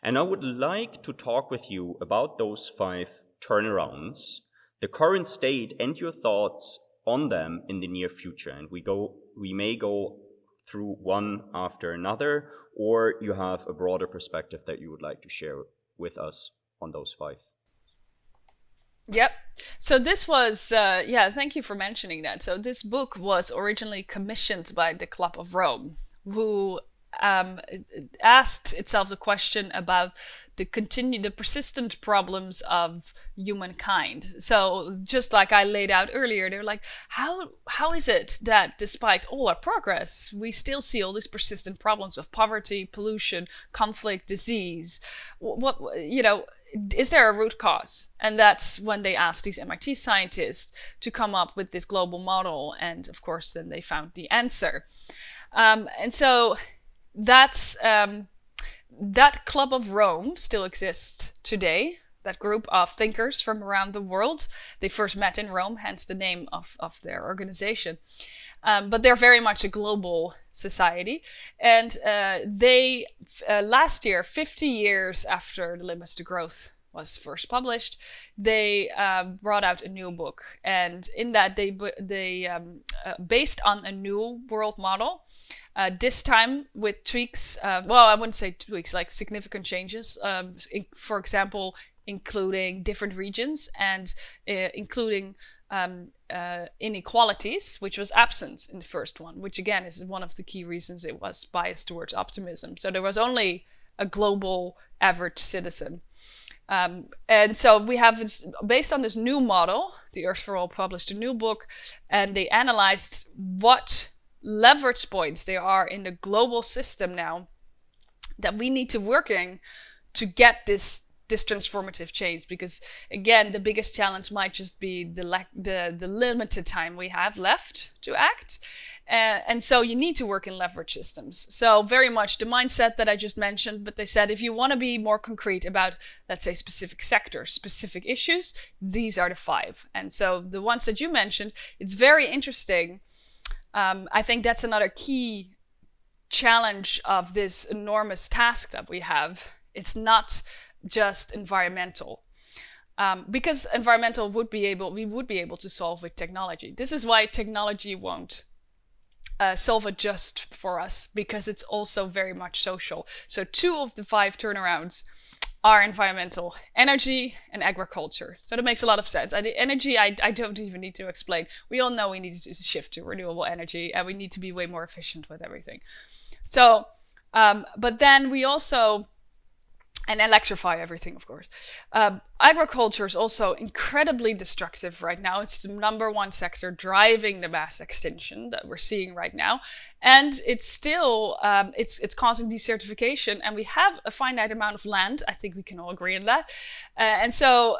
And I would like to talk with you about those 5 turnarounds, the current state, and your thoughts on them in the near future. And we may go through one after another, or you have a broader perspective that you would like to share with us on those 5. Yep. So this was, thank you for mentioning that. So this book was originally commissioned by the Club of Rome, who asked itself the question about the persistent problems of humankind. So just like I laid out earlier, they're like, how is it that despite all our progress, we still see all these persistent problems of poverty, pollution, conflict, disease? What is there a root cause? And that's when they asked these MIT scientists to come up with this global model, and of course then they found the answer. And so that's that Club of Rome still exists today, that group of thinkers from around the world. They first met in Rome, hence the name of their organization. But they're very much a global society. And they, last year, 50 years after The Limits to Growth was first published, they brought out a new book. And in that, they based on a new world model, this time with tweaks, well, I wouldn't say tweaks, like significant changes. For example, including different regions and including inequalities, which was absent in the first one, which again is one of the key reasons it was biased towards optimism. So there was only a global average citizen. And so we have this, based on this new model, the Earth for All published a new book, and they analyzed what leverage points there are in the global system now that we need to working to get this transformative change. Because again, the biggest challenge might just be the limited time we have left to act, and so you need to work in leverage systems. So very much the mindset that I just mentioned, but they said if you want to be more concrete about, let's say, specific sectors, specific issues, these are the 5. And so the ones that you mentioned, it's very interesting. I think that's another key challenge of this enormous task that we have. It's not just environmental, because environmental we would be able to solve with technology. This is why technology won't solve it just for us, because it's also very much social. So 2 of the 5 turnarounds are environmental: energy and agriculture. So that makes a lot of sense. Energy, I don't even need to explain. We all know we need to shift to renewable energy, and we need to be way more efficient with everything. So, but then we also, and electrify everything, of course. Agriculture is also incredibly destructive right now. It's the #1 sector driving the mass extinction that we're seeing right now. And it's still, it's causing desertification, and we have a finite amount of land. I think we can all agree on that. And so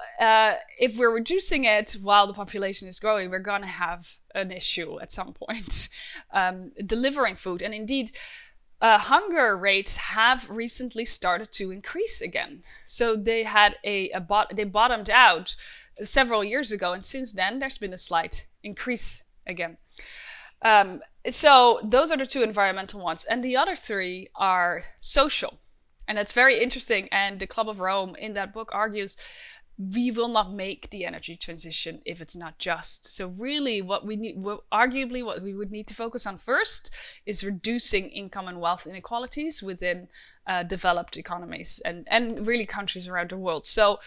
if we're reducing it while the population is growing, we're gonna have an issue at some point delivering food. And indeed, hunger rates have recently started to increase again. So they had they bottomed out several years ago, and since then there's been a slight increase again. So those are the 2 environmental ones, and the other 3 are social, and that's very interesting. And the Club of Rome in that book argues we will not make the energy transition if it's not just. So really what we need, arguably what we would need to focus on first is reducing income and wealth inequalities within developed economies and really countries around the world. So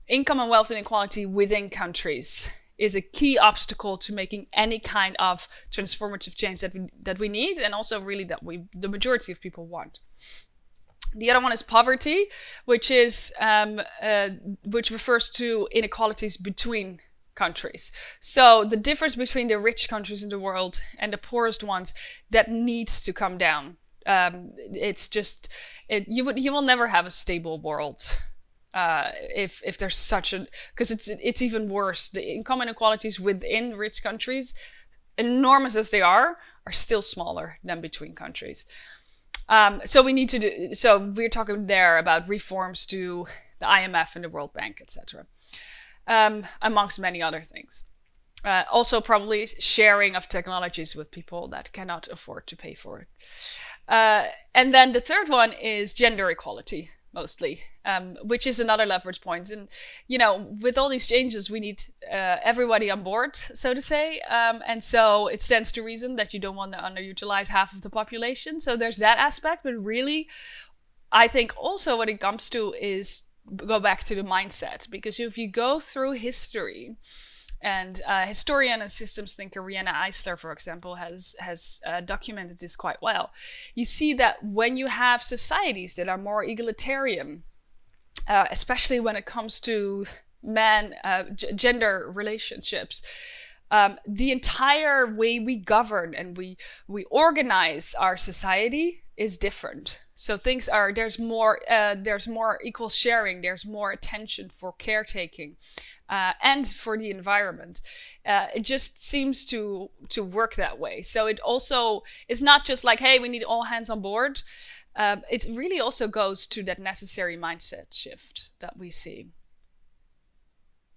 income and wealth inequality within countries is a key obstacle to making any kind of transformative change that we need, and also really that the majority of people want. The other one is poverty, which is which refers to inequalities between countries. So the difference between the rich countries in the world and the poorest ones, that needs to come down. It's just you will never have a stable world if there's such a, because it's even worse. The income inequalities within rich countries, enormous as they are still smaller than between countries. So we need to do, so we're talking there about reforms to the IMF and the World Bank, etc., amongst many other things. Also probably sharing of technologies with people that cannot afford to pay for it. And then the third one is gender equality, mostly, which is another leverage point. And, with all these changes, we need everybody on board, so to say. And so it stands to reason that you don't want to underutilize half of the population. So there's that aspect. But really, I think also what it comes to is go back to the mindset. Because if you go through history, And historian and systems thinker Rihanna Eisler, for example, has documented this quite well. You see that when you have societies that are more egalitarian, especially when it comes to gender relationships, the entire way we govern and we organize our society is different. So there's more equal sharing, there's more attention for caretaking, and for the environment. It just seems to work that way. So it's not just like, hey, we need all hands on board. It really also goes to that necessary mindset shift that we see.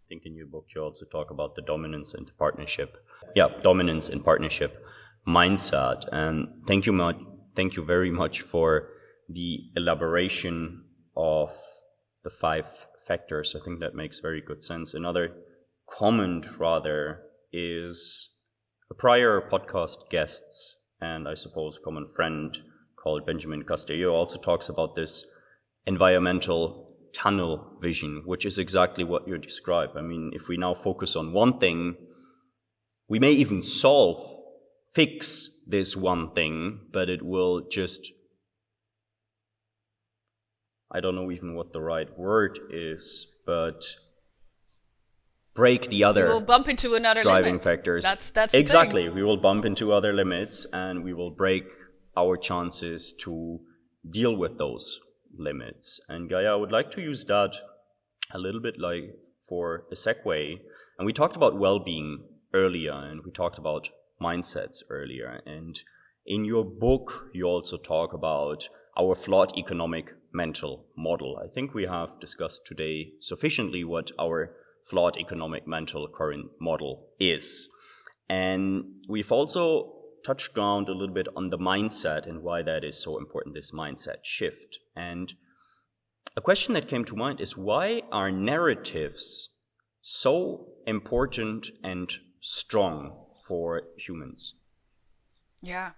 I think in your book you also talk about the dominance and partnership. Yeah, dominance and partnership mindset. And thank you very much for the elaboration of the 5 factors. I think that makes very good sense. Another comment rather is a prior podcast guest's, and I suppose common friend called Benjamin Castillo, also talks about this environmental tunnel vision, which is exactly what you describe. I mean, if we now focus on one thing, we may even fix this one thing, but it will just, I don't know even what the right word is, but break the other. We will bump into another driving limit. factors. That's exactly. We will bump into other limits, and we will break our chances to deal with those limits. And Gaya, I would like to use that a little bit like for a segue. And we talked about well-being earlier, and we talked about mindsets earlier. And in your book, you also talk about our flawed economic mental model. I think we have discussed today sufficiently what our flawed economic mental current model is. And we've also touched ground a little bit on the mindset and why that is so important, this mindset shift. And a question that came to mind is, why are narratives so important and strong for humans? Yeah.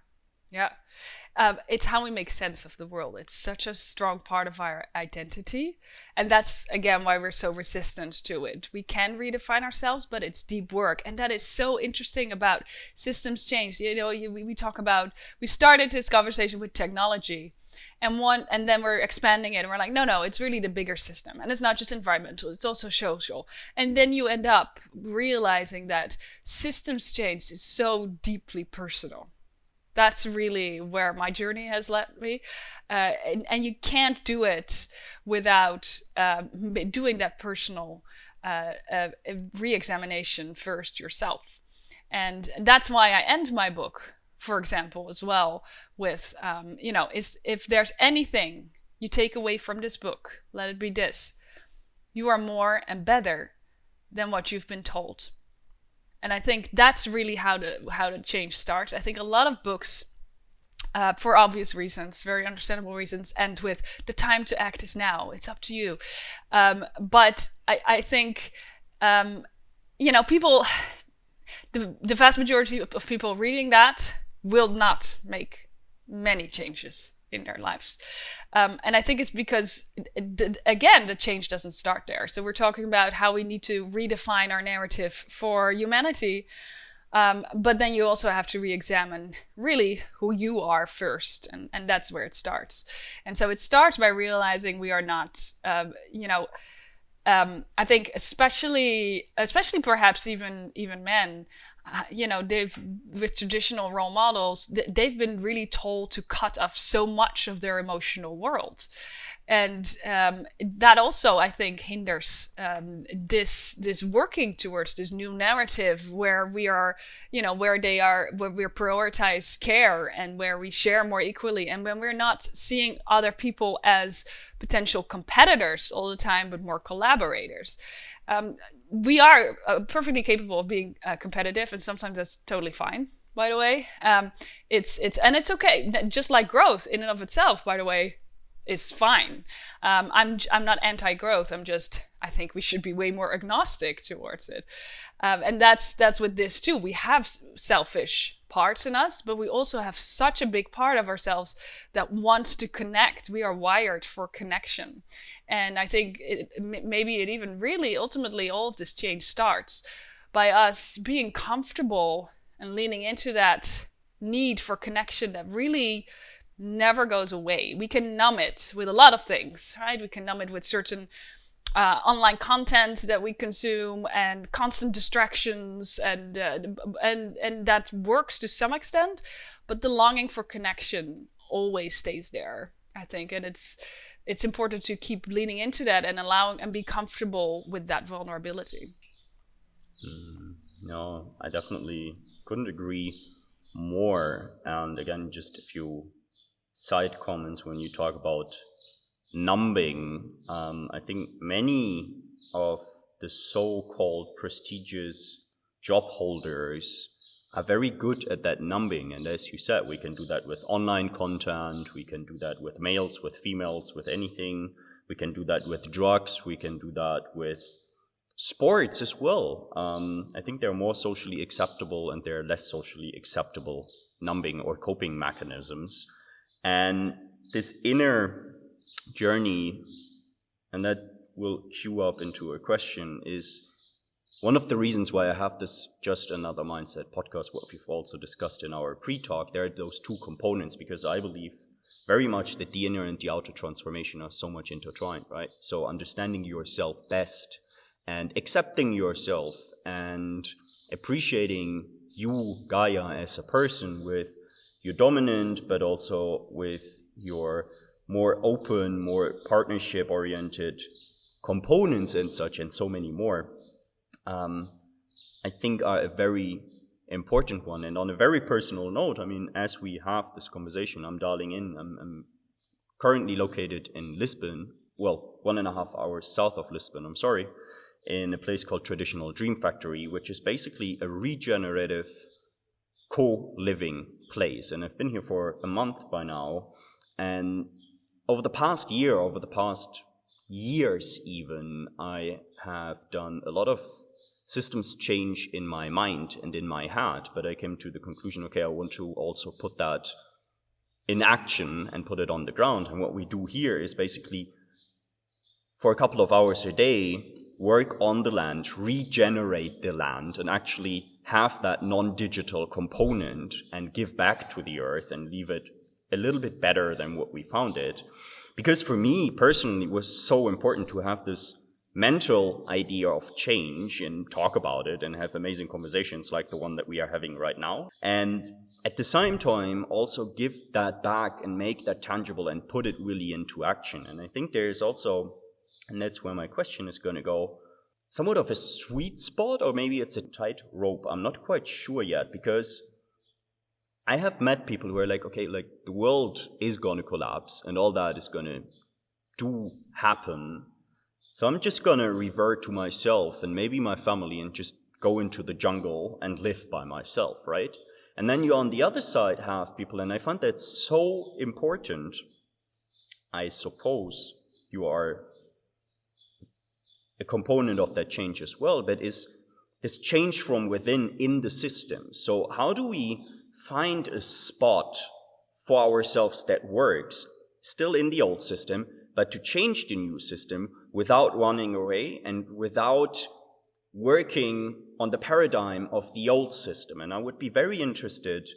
It's how we make sense of the world. It's such a strong part of our identity. And that's, again, why we're so resistant to it. We can redefine ourselves, but it's deep work. And that is so interesting about systems change. We talk about, we started this conversation with technology. And then we're expanding it, and we're like, no, it's really the bigger system. And it's not just environmental, it's also social. And then you end up realizing that systems change is so deeply personal. That's really where my journey has led me. And you can't do it without doing that personal re-examination first yourself. And that's why I end my book, for example, as well, with, if there's anything you take away from this book, let it be this: you are more and better than what you've been told. And I think that's really how the change starts. I think a lot of books, for obvious reasons, very understandable reasons, end with the time to act is now. It's up to you. But I think, people, the vast majority of people reading that will not make many changes in their lives. And I think it's because, again, the change doesn't start there. So we're talking about how we need to redefine our narrative for humanity. But then you also have to re-examine really who you are first. And that's where it starts. And so it starts by realizing we are not, I think especially perhaps even men, with traditional role models, they've been really told to cut off so much of their emotional world. And that also, I think, hinders this working towards this new narrative where we are, where we prioritize care and where we share more equally, and when we're not seeing other people as potential competitors all the time, but more collaborators. We are perfectly capable of being competitive, and sometimes that's totally fine, by the way. It's okay. Just like growth in and of itself, by the way, is fine. I'm not anti-growth. I think we should be way more agnostic towards it. And that's with this too. We have selfish parts in us, but we also have such a big part of ourselves that wants to connect. We are wired for connection. And I think maybe it even really ultimately all of this change starts by us being comfortable and leaning into that need for connection that really never goes away. We can numb it with a lot of things, right? We can numb it with certain online content that we consume and constant distractions, and that works to some extent, but the longing for connection always stays there, I think, and it's important to keep leaning into that and allowing and be comfortable with that vulnerability. No, I definitely couldn't agree more. And again, just a few side comments when you talk about numbing. I think many of the so-called prestigious job holders are very good at that numbing. And as you said, we can do that with online content, we can do that with males, with females, with anything. We can do that with drugs, we can do that with sports as well. I think they're more socially acceptable and they're less socially acceptable numbing or coping mechanisms. And this inner journey, and that will cue up into a question, is one of the reasons why I have this Just Another Mindset podcast, what we've also discussed in our pre-talk. There are those two components, because I believe very much that the inner and the outer transformation are so much intertwined, right? So understanding yourself best and accepting yourself and appreciating you, Gaia, as a person, with your dominant, but also with your more open, more partnership-oriented components and such, and so many more, I think are a very important one. And on a very personal note, I mean, as we have this conversation, I'm dialing in. I'm currently located in Lisbon, well, 1.5 hours south of Lisbon, in a place called Traditional Dream Factory, which is basically a regenerative co-living place. And I've been here for a month by now. And over the past years even, I have done a lot of systems change in my mind and in my head, but I came to the conclusion, okay, I want to also put that in action and put it on the ground. And what we do here is basically, for a couple of hours a day, work on the land, regenerate the land, and actually have that non-digital component and give back to the earth and leave it a little bit better than what we found it. Because for me personally, it was so important to have this mental idea of change and talk about it and have amazing conversations like the one that we are having right now. And at the same time, also give that back and make that tangible and put it really into action. And I think there's also, and that's where my question is going to go, somewhat of a sweet spot, or maybe it's a tight rope. I'm not quite sure yet, because I have met people who are like, okay, like the world is going to collapse and all that is going to happen. So I'm just going to revert to myself and maybe my family and just go into the jungle and live by myself, right? And then you on the other side have people, and I find that so important. I suppose you are a component of that change as well, but is this change from within in the system. So how do we find a spot for ourselves that works, still in the old system, but to change the new system without running away and without working on the paradigm of the old system? And I would be very interested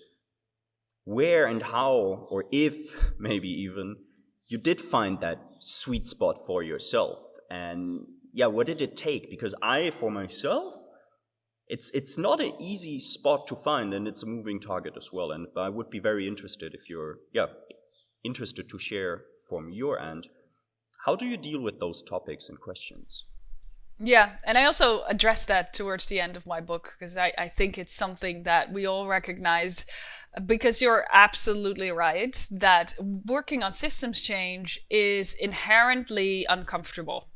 where and how, or if maybe even, you did find that sweet spot for yourself. And yeah, what did it take? Because for myself, it's not an easy spot to find, and it's a moving target as well. And I would be very interested if you're interested to share from your end. How do you deal with those topics and questions? Yeah, and I also address that towards the end of my book, because I think it's something that we all recognize, because you're absolutely right that working on systems change is inherently uncomfortable.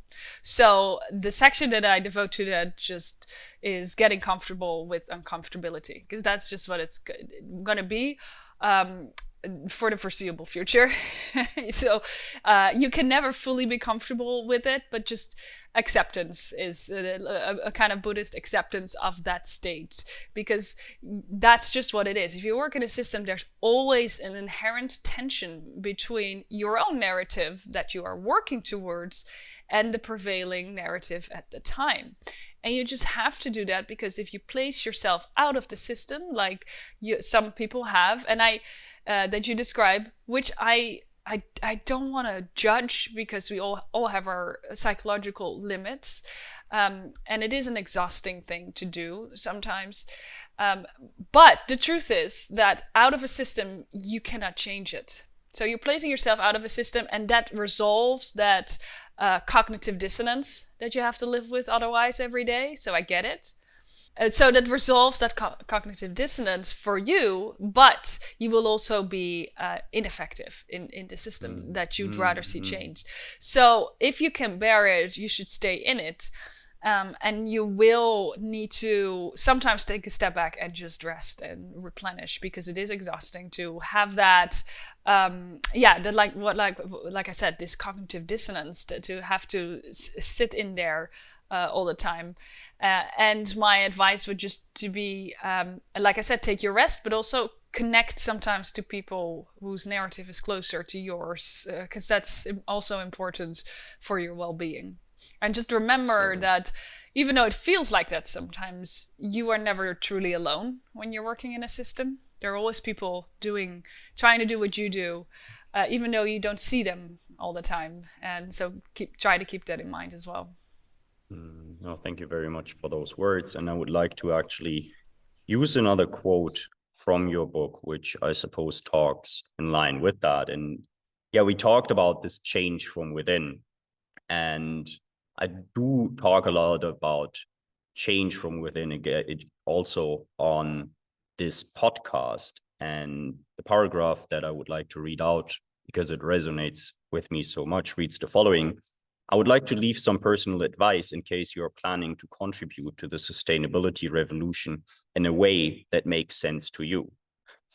So the section that I devote to that just is getting comfortable with uncomfortability, because that's just what it's going to be for the foreseeable future. So you can never fully be comfortable with it, but just acceptance is a kind of Buddhist acceptance of that state, because that's just what it is. If you work in a system, there's always an inherent tension between your own narrative that you are working towards and the prevailing narrative at the time. And you just have to do that, because if you place yourself out of the system, like some people have, and that you describe, which I don't want to judge, because we all have our psychological limits, and it is an exhausting thing to do sometimes. But the truth is that out of a system, you cannot change it. So you're placing yourself out of a system, and that resolves that cognitive dissonance that you have to live with otherwise every day. So I get it. So that resolves that cognitive dissonance for you, but you will also be ineffective in the system that you'd rather see change. So if you can bear it, you should stay in it. And you will need to sometimes take a step back and just rest and replenish, because it is exhausting to have that, like I said, this cognitive dissonance, to have to sit in there all the time. And my advice would just to be, like I said, take your rest, but also connect sometimes to people whose narrative is closer to yours, because that's also important for your well-being. And just remember that even though it feels like that sometimes, you are never truly alone when you're working in a system. There are always people trying to do what you do, even though you don't see them all the time. And so try to keep that in mind as well. No, thank you very much for those words. And I would like to actually use another quote from your book, which I suppose talks in line with that. And yeah, we talked about this change from within. And I do talk a lot about change from within again, also on this podcast. And the paragraph that I would like to read out, because it resonates with me so much, reads the following: I would like to leave some personal advice in case you are planning to contribute to the sustainability revolution in a way that makes sense to you.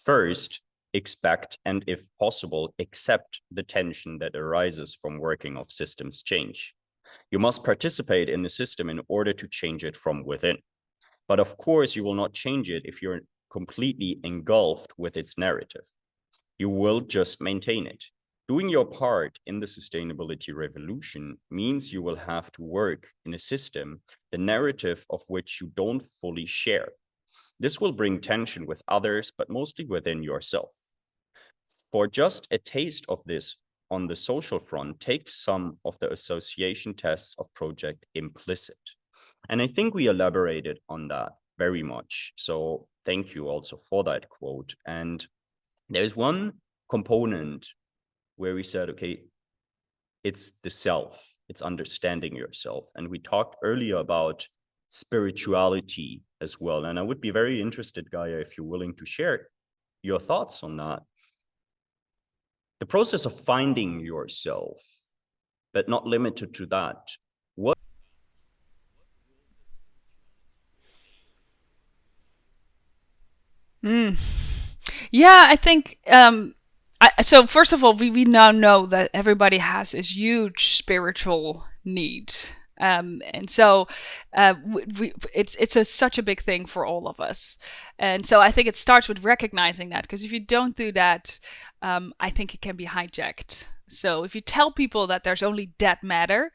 First, expect and, if possible, accept the tension that arises from working of systems change. You must participate in the system in order to change it from within. But of course, you will not change it if you're completely engulfed with its narrative. You will just maintain it. Doing your part in the sustainability revolution means you will have to work in a system, the narrative of which you don't fully share. This will bring tension with others, but mostly within yourself. For just a taste of this on the social front, take some of the association tests of Project Implicit. And I think we elaborated on that very much. So thank you also for that quote. And there's one component where we said, okay, it's the self, it's understanding yourself. And we talked earlier about spirituality as well. And I would be very interested, Gaya, if you're willing to share your thoughts on that. The process of finding yourself, but not limited to that. What? Yeah, I think, so first of all, we now know that everybody has this huge spiritual need. And so it's such a big thing for all of us. And so I think it starts with recognizing that, because if you don't do that, I think it can be hijacked. So if you tell people that there's only dead matter,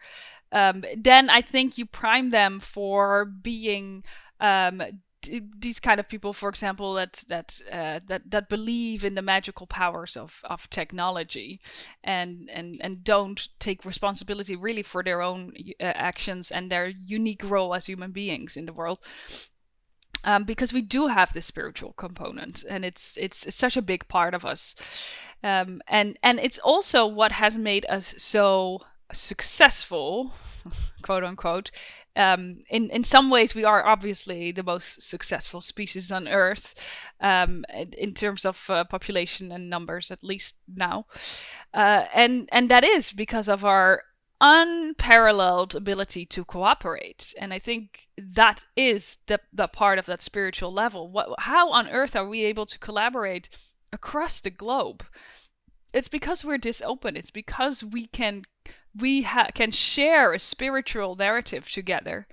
then I think you prime them for being these kind of people, for example, that believe in the magical powers of technology, and don't take responsibility really for their own actions and their unique role as human beings in the world. Because we do have this spiritual component, and it's such a big part of us, and it's also what has made us so successful, quote unquote. In some ways, we are obviously the most successful species on Earth, in terms of population and numbers, at least now, and that is because of our unparalleled ability to cooperate. And I think that is the part of that spiritual level. How on earth are we able to collaborate across the globe? It's because we're this open. It's because we can share a spiritual narrative together,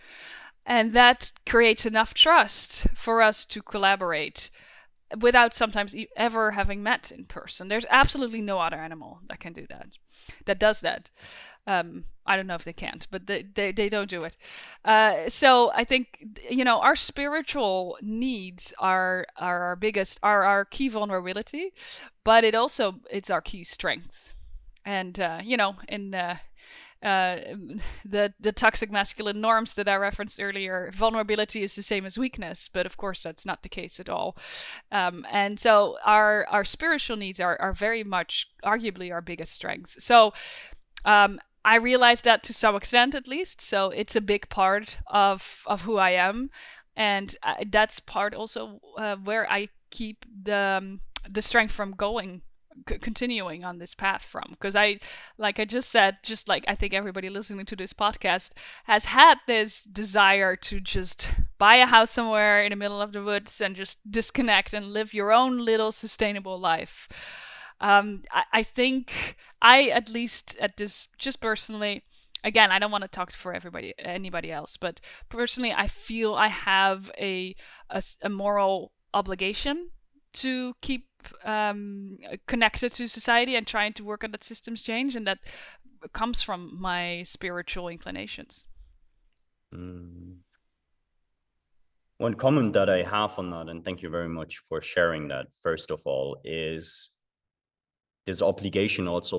and that creates enough trust for us to collaborate without sometimes ever having met in person. There's absolutely no other animal that can do that, that does that. I don't know if they can't, but they don't do it. So I think, our spiritual needs are our biggest, are our key vulnerability, but it's our key strength. And in the toxic masculine norms that I referenced earlier, vulnerability is the same as weakness, but of course that's not the case at all. And so our spiritual needs are very much arguably our biggest strengths. So I realize that to some extent, at least. So it's a big part of who I am, and that's part also where I keep the strength from continuing on this path from, because like I just said, just like I think everybody listening to this podcast has had this desire to just buy a house somewhere in the middle of the woods and just disconnect and live your own little sustainable life. I think at least at this, just personally, again, I don't want to talk for anybody else, but personally, I feel I have a moral obligation to keep connected to society and trying to work on that systems change, and that comes from my spiritual inclinations. One comment that I have on that, and thank you very much for sharing that, first of all, is this obligation also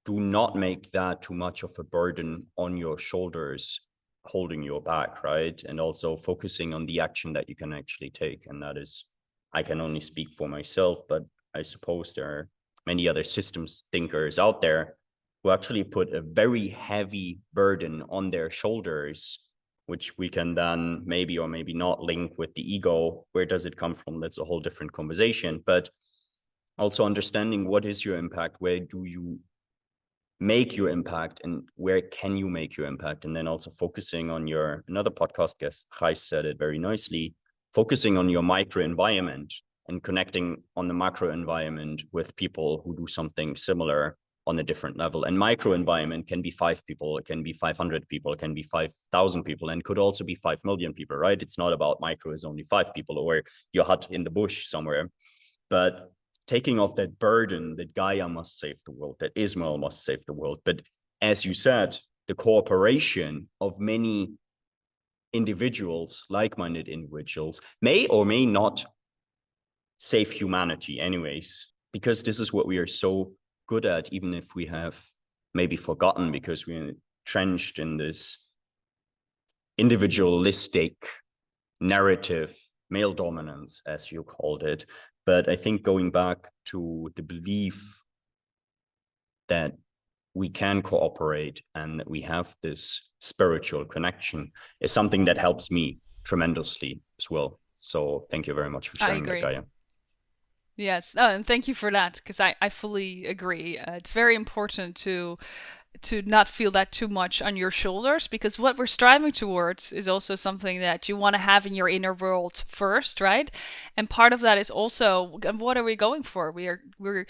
do not make that too much of a burden on your shoulders, holding you back, right? And also focusing on the action that you can actually take. And that is, I can only speak for myself, but I suppose there are many other systems thinkers out there who actually put a very heavy burden on their shoulders, which we can then maybe or maybe not link with the ego. Where does it come from? That's a whole different conversation. But also understanding what is your impact, where do you make your impact, and where can you make your impact? And then also focusing on another podcast guest, Gijs, said it very nicely, focusing on your micro environment and connecting on the macro environment with people who do something similar on a different level. And micro environment can be 5 people, it can be 500 people, it can be 5,000 people, and could also be 5 million people, right? It's not about micro is only 5 people or your hut in the bush somewhere. But taking off that burden that Gaia must save the world, that Ismael must save the world. But as you said, the cooperation of many individuals, like-minded individuals, may or may not save humanity anyways, because this is what we are so good at, even if we have maybe forgotten, because we're entrenched in this individualistic narrative, male dominance, as you called it. But I think going back to the belief that we can cooperate and that we have this spiritual connection is something that helps me tremendously as well. So thank you very much for sharing that, Gaya. Yes, and thank you for that, because I fully agree. It's very important to not feel that too much on your shoulders, because what we're striving towards is also something that you want to have in your inner world first, right? And part of that is also, what are we going for? We're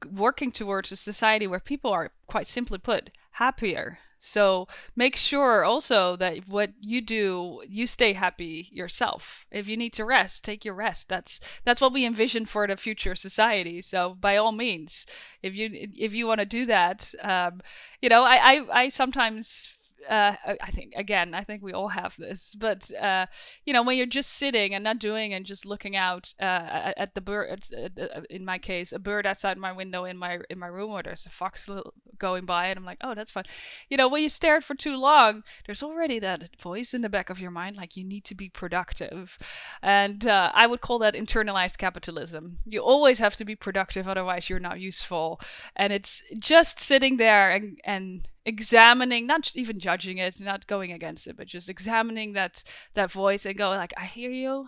working towards a society where people are, quite simply put, happier. So make sure also that what you do, you stay happy yourself. If you need to rest, take your rest. That's what we envision for the future society. So by all means, if you want to do that, I sometimes. I think we all have this, but when you're just sitting and not doing and just looking out at the bird, in my case, a bird outside my window in my room, or there's a fox going by, and I'm like, oh, that's fun. When you stare for too long, there's already that voice in the back of your mind, like, you need to be productive, and I would call that internalized capitalism. You always have to be productive, otherwise you're not useful, and it's just sitting there and examining, not even judging it, not going against it, but just examining that voice and go, like, I hear you,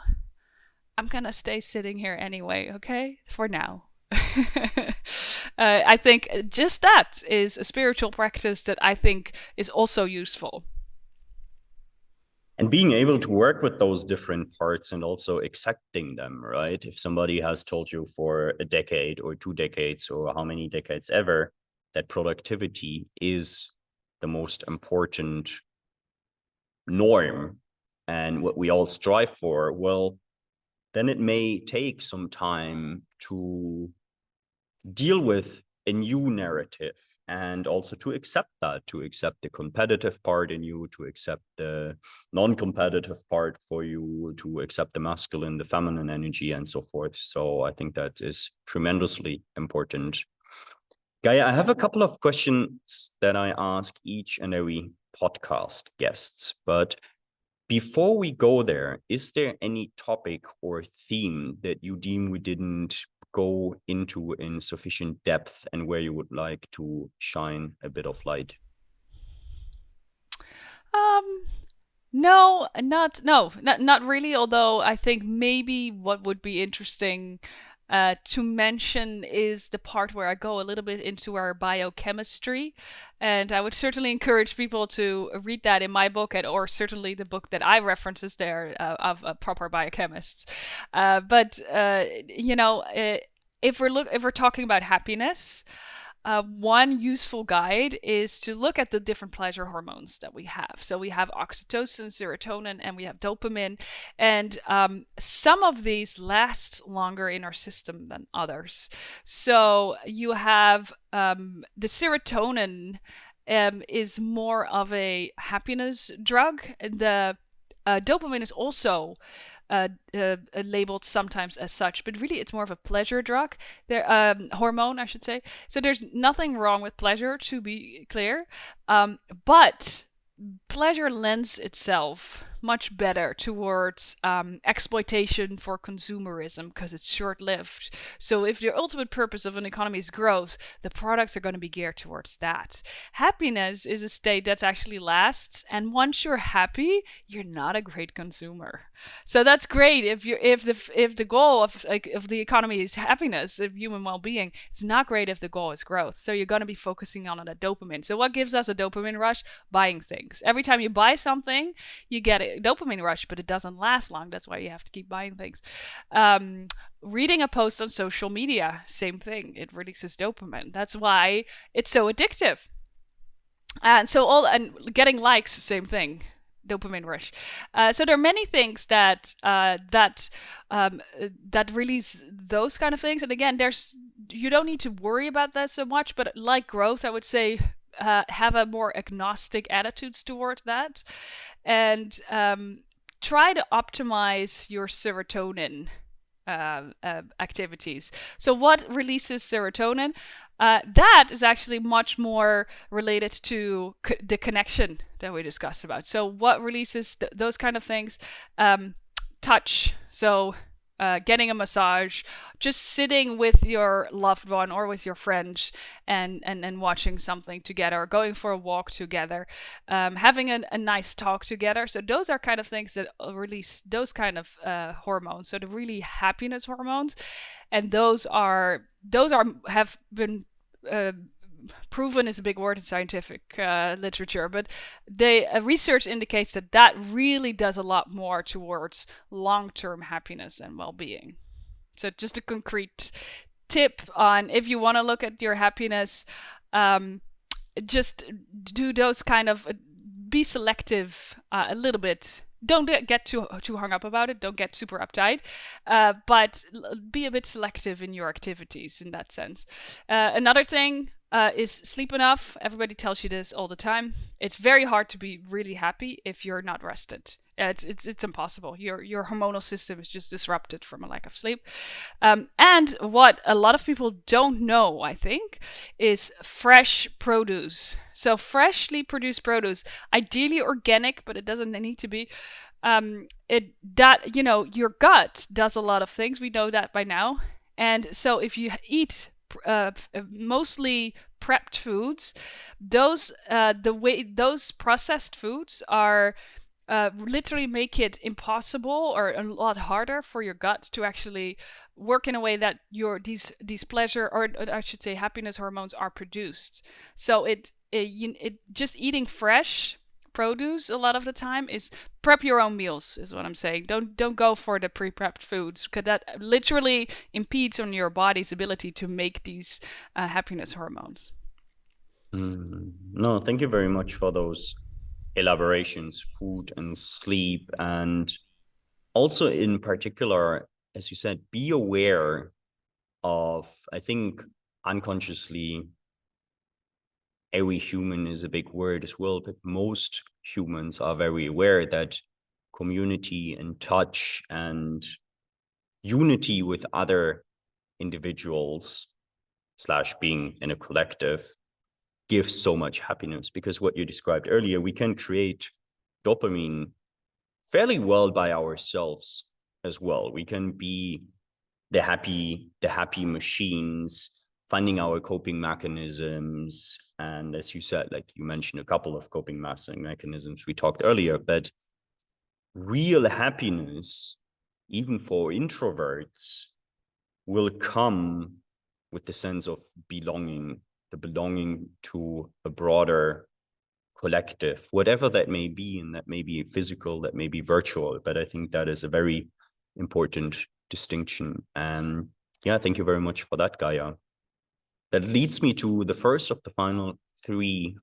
I'm gonna stay sitting here anyway, okay, for now. I think just that is a spiritual practice that I think is also useful. And being able to work with those different parts and also accepting them, right? If somebody has told you for a decade or 2 decades or how many decades ever that productivity is the most important norm and what we all strive for, well, then it may take some time to deal with a new narrative and also to accept that, to accept the competitive part in you, to accept the non-competitive part for you, to accept the masculine, the feminine energy, and so forth. So I think that is tremendously important. Gaia, I have a couple of questions that I ask each and every podcast guests, but before we go there, is there any topic or theme that you deem we didn't go into in sufficient depth and where you would like to shine a bit of light? No, not really. Although I think maybe what would be interesting to mention is the part where I go a little bit into our biochemistry, and I would certainly encourage people to read that in my book, or certainly the book that I references there of proper biochemists. But if we're talking about happiness. One useful guide is to look at the different pleasure hormones that we have. So we have oxytocin, serotonin, and we have dopamine. And some of these last longer in our system than others. So you have the serotonin is more of a happiness drug. The dopamine is also labeled sometimes as such, but really it's more of a pleasure drug, hormone, I should say. So there's nothing wrong with pleasure, to be clear, but pleasure lends itself much better towards exploitation for consumerism because it's short-lived. So if the ultimate purpose of an economy is growth, the products are going to be geared towards that. Happiness is a state that actually lasts, and once you're happy, you're not a great consumer. So that's great if the goal of the economy is happiness, of human well-being. It's not great if the goal is growth. So you're going to be focusing on a dopamine. So what gives us a dopamine rush? Buying things. Every time you buy something, you get a dopamine rush, but it doesn't last long. That's why you have to keep buying things. Reading a post on social media, same thing. It releases dopamine. That's why it's so addictive. And getting likes, same thing. Dopamine rush. So there are many things that release those kind of things. And again, you don't need to worry about that so much. But like growth, I would say have a more agnostic attitudes toward that, and try to optimize your serotonin activities. So what releases serotonin? That is actually much more related to the connection that we discussed about. So what releases those kind of things? Touch. So getting a massage, just sitting with your loved one or with your friend and watching something together, or going for a walk together, having a nice talk together. So those are kind of things that release those kind of hormones. So the really happiness hormones, and those have been proven is a big word in scientific literature, but the research indicates that really does a lot more towards long-term happiness and well-being. So just a concrete tip on if you want to look at your happiness, just do those kind of, be selective a little bit. Don't get too hung up about it. Don't get super uptight, but be a bit selective in your activities in that sense. Another thing is sleep enough. Everybody tells you this all the time. It's very hard to be really happy if you're not rested. It's impossible. Your hormonal system is just disrupted from a lack of sleep. And what a lot of people don't know, I think, is fresh produce. So freshly produced produce, ideally organic, but it doesn't need to be. Your gut does a lot of things. We know that by now. And so if you eat mostly prepped foods, those processed foods are literally make it impossible or a lot harder for your gut to actually work in a way that these pleasure, or I should say happiness hormones, are produced. So it just eating fresh produce a lot of the time is prep your own meals, is what I'm saying. Don't go for the pre-prepped foods, because that literally impedes on your body's ability to make these happiness hormones. No, thank you very much for those elaborations, food and sleep, and also in particular, as you said, be aware of, I think unconsciously, every human is a big word as well, but most humans are very aware that community and touch and unity with other individuals / being in a collective gives so much happiness, because what you described earlier, we can create dopamine fairly well by ourselves as well. We can be the happy machines, finding our coping mechanisms. And as you said, like you mentioned a couple of coping mechanisms we talked earlier, but real happiness, even for introverts, will come with the sense of belonging, the belonging to a broader collective, whatever that may be, and that may be physical, that may be virtual. But I think that is a very important distinction. And yeah, thank you very much for that, Gaia. That leads me to the first of the final 3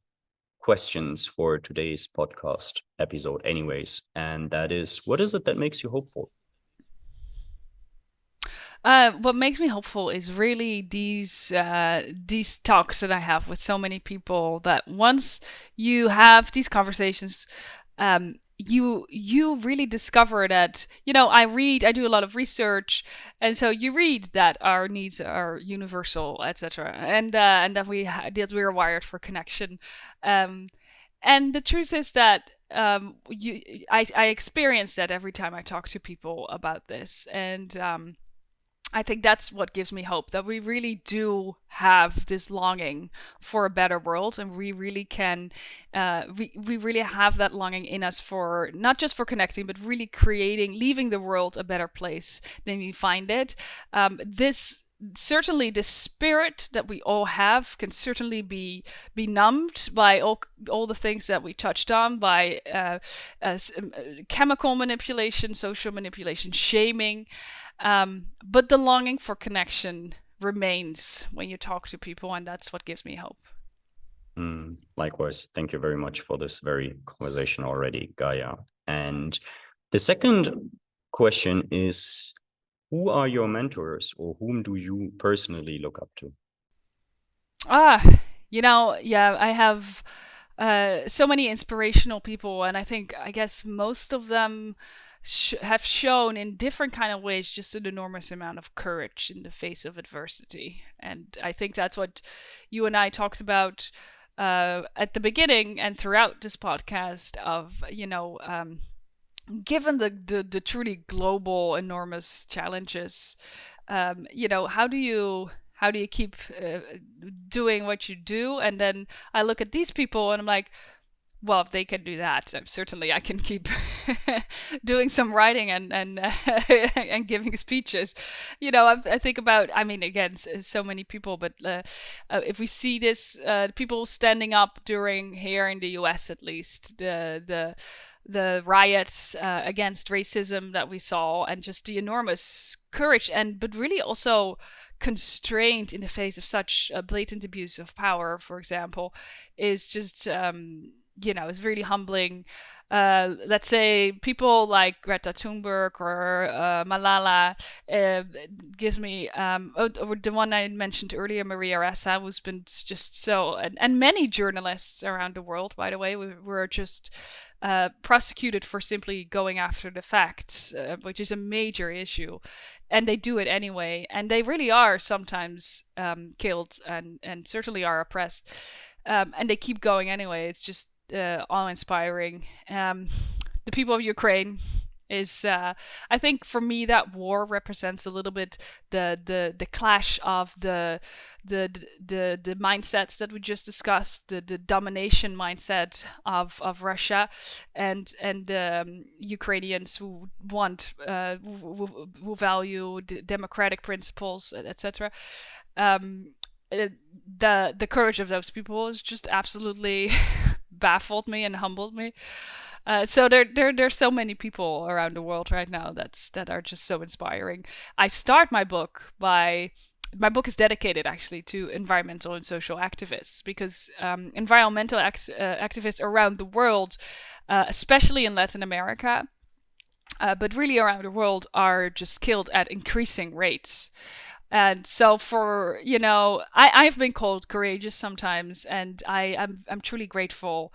questions for today's podcast episode anyways. And that is, what is it that makes you hopeful? What makes me hopeful is really these talks that I have with so many people, that once you have these conversations, you really discover that, I do a lot of research, and so you read that our needs are universal, etc., and that we are wired for connection, and the truth is that I experience that every time I talk to people about this, and I think that's what gives me hope, that we really do have this longing for a better world, and we really can, we really have that longing in us for not just for connecting, but really leaving the world a better place than we find it. Certainly the spirit that we all have can certainly be numbed by all the things that we touched on, by chemical manipulation, social manipulation, shaming. But the longing for connection remains when you talk to people, and that's what gives me hope. Likewise, thank you very much for this very conversation already, Gaia. And the second question is, who are your mentors, or whom do you personally look up to? I have so many inspirational people, and I guess most of them have shown in different kind of ways just an enormous amount of courage in the face of adversity. And I think that's what you and I talked about at the beginning and throughout this podcast of, given the truly global, enormous challenges, how do you keep doing what you do? And then I look at these people and I'm like, well, if they can do that, certainly I can keep doing some writing and and giving speeches. I think about, again, so many people, but if we see this, people standing up during, here in the US at least, the riots against racism that we saw, and just the enormous courage, but really also constraint in the face of such a blatant abuse of power, for example, is just is really humbling. Let's say people like Greta Thunberg or Malala gives me, or the one I mentioned earlier, Maria Ressa, who's been just so, and many journalists around the world, by the way, were just prosecuted for simply going after the facts, which is a major issue, and they do it anyway, and they really are sometimes killed and certainly are oppressed, and they keep going anyway. It's just awe-inspiring. The people of Ukraine is, I think for me, that war represents a little bit the clash of the mindsets that we just discussed, the domination mindset of Russia and Ukrainians who want who value democratic principles, etc. The courage of those people is just absolutely baffled me and humbled me. So there's so many people around the world right now that are just so inspiring. I start my book is dedicated actually to environmental and social activists, because environmental activists around the world, especially in Latin America, but really around the world, are just killed at increasing rates. And so I've been called courageous sometimes, and I'm truly grateful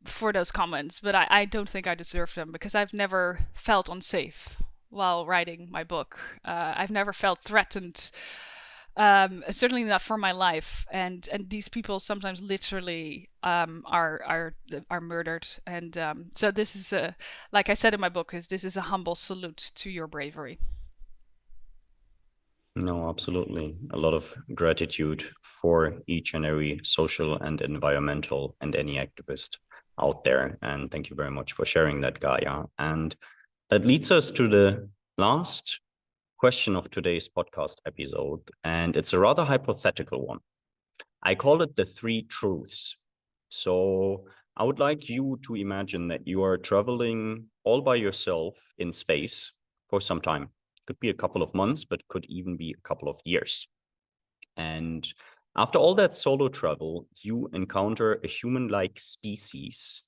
for those comments, but I don't think I deserve them because I've never felt unsafe while writing my book. I've never felt threatened, certainly not for my life. And these people sometimes literally are murdered. And so this is like I said in my book, this is a humble salute to your bravery. No, absolutely. A lot of gratitude for each and every social and environmental and any activist out there. And thank you very much for sharing that, Gaia. And that leads us to the last question of today's podcast episode. And it's a rather hypothetical one. I call it the three truths. So I would like you to imagine that you are traveling all by yourself in space for some time. Could be a couple of months, but could even be a couple of years. And after all that solo travel, you encounter a human-like species,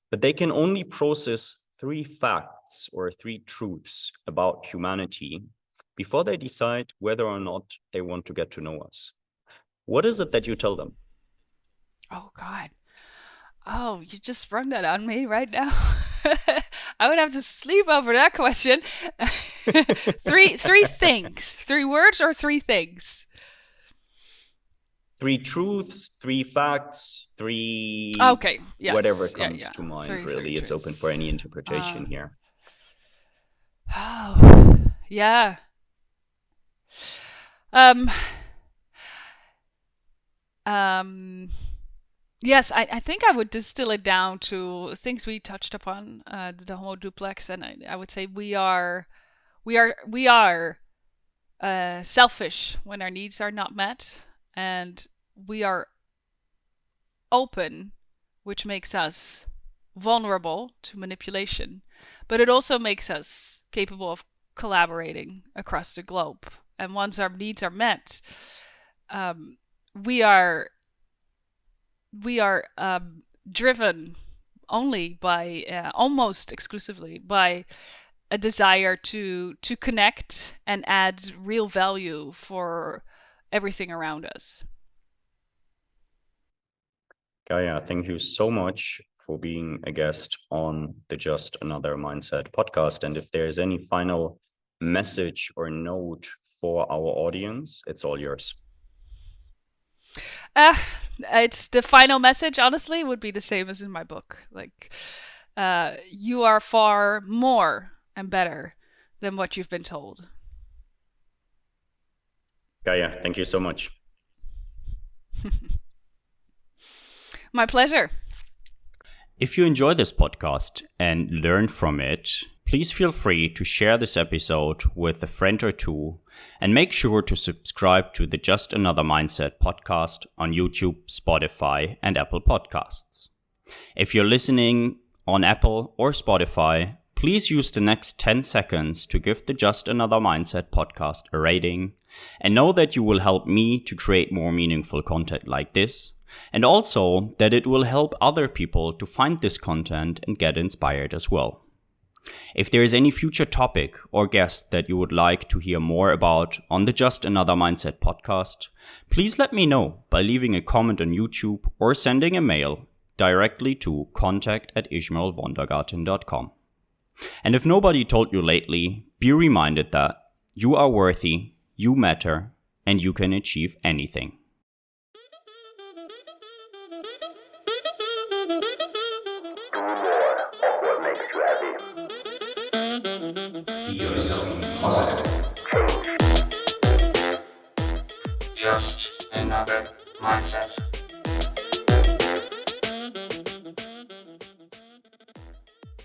but they can only process 3 facts or 3 truths about humanity before they decide whether or not they want to get to know us. What is it that you tell them? Oh, God. Oh, you just sprung that on me right now. I would have to sleep over that question. three things. 3 words or 3 things? 3 truths, 3 facts, 3... Okay, yes. Whatever comes to mind, really. It's truths. open for any interpretation here. Oh, yeah. Yes, I think I would distill it down to things we touched upon, the Homo duplex, and I would say we are selfish when our needs are not met, and we are open, which makes us vulnerable to manipulation, but it also makes us capable of collaborating across the globe. And once our needs are met, we are driven only by almost exclusively by a desire to connect and add real value for everything around us. Gaya, thank you so much for being a guest on the Just Another Mindset podcast. And if there's any final message or note for our audience, it's all yours. It's the final message, honestly, would be the same as in my book. Like, you are far more and better than what you've been told. Gaya, thank you so much. My pleasure. If you enjoy this podcast and learn from it, please feel free to share this episode with a friend or two, and make sure to subscribe to the Just Another Mindset podcast on YouTube, Spotify, and Apple Podcasts. If you're listening on Apple or Spotify, please use the next 10 seconds to give the Just Another Mindset podcast a rating, and know that you will help me to create more meaningful content like this, and also that it will help other people to find this content and get inspired as well. If there is any future topic or guest that you would like to hear more about on the Just Another Mindset podcast, please let me know by leaving a comment on YouTube or sending a mail directly to contact@ismaelwondergarten.com. And if nobody told you lately, be reminded that you are worthy, you matter, and you can achieve anything. Do more of what makes you happy. Be yourself. Positive. Change. Just another mindset.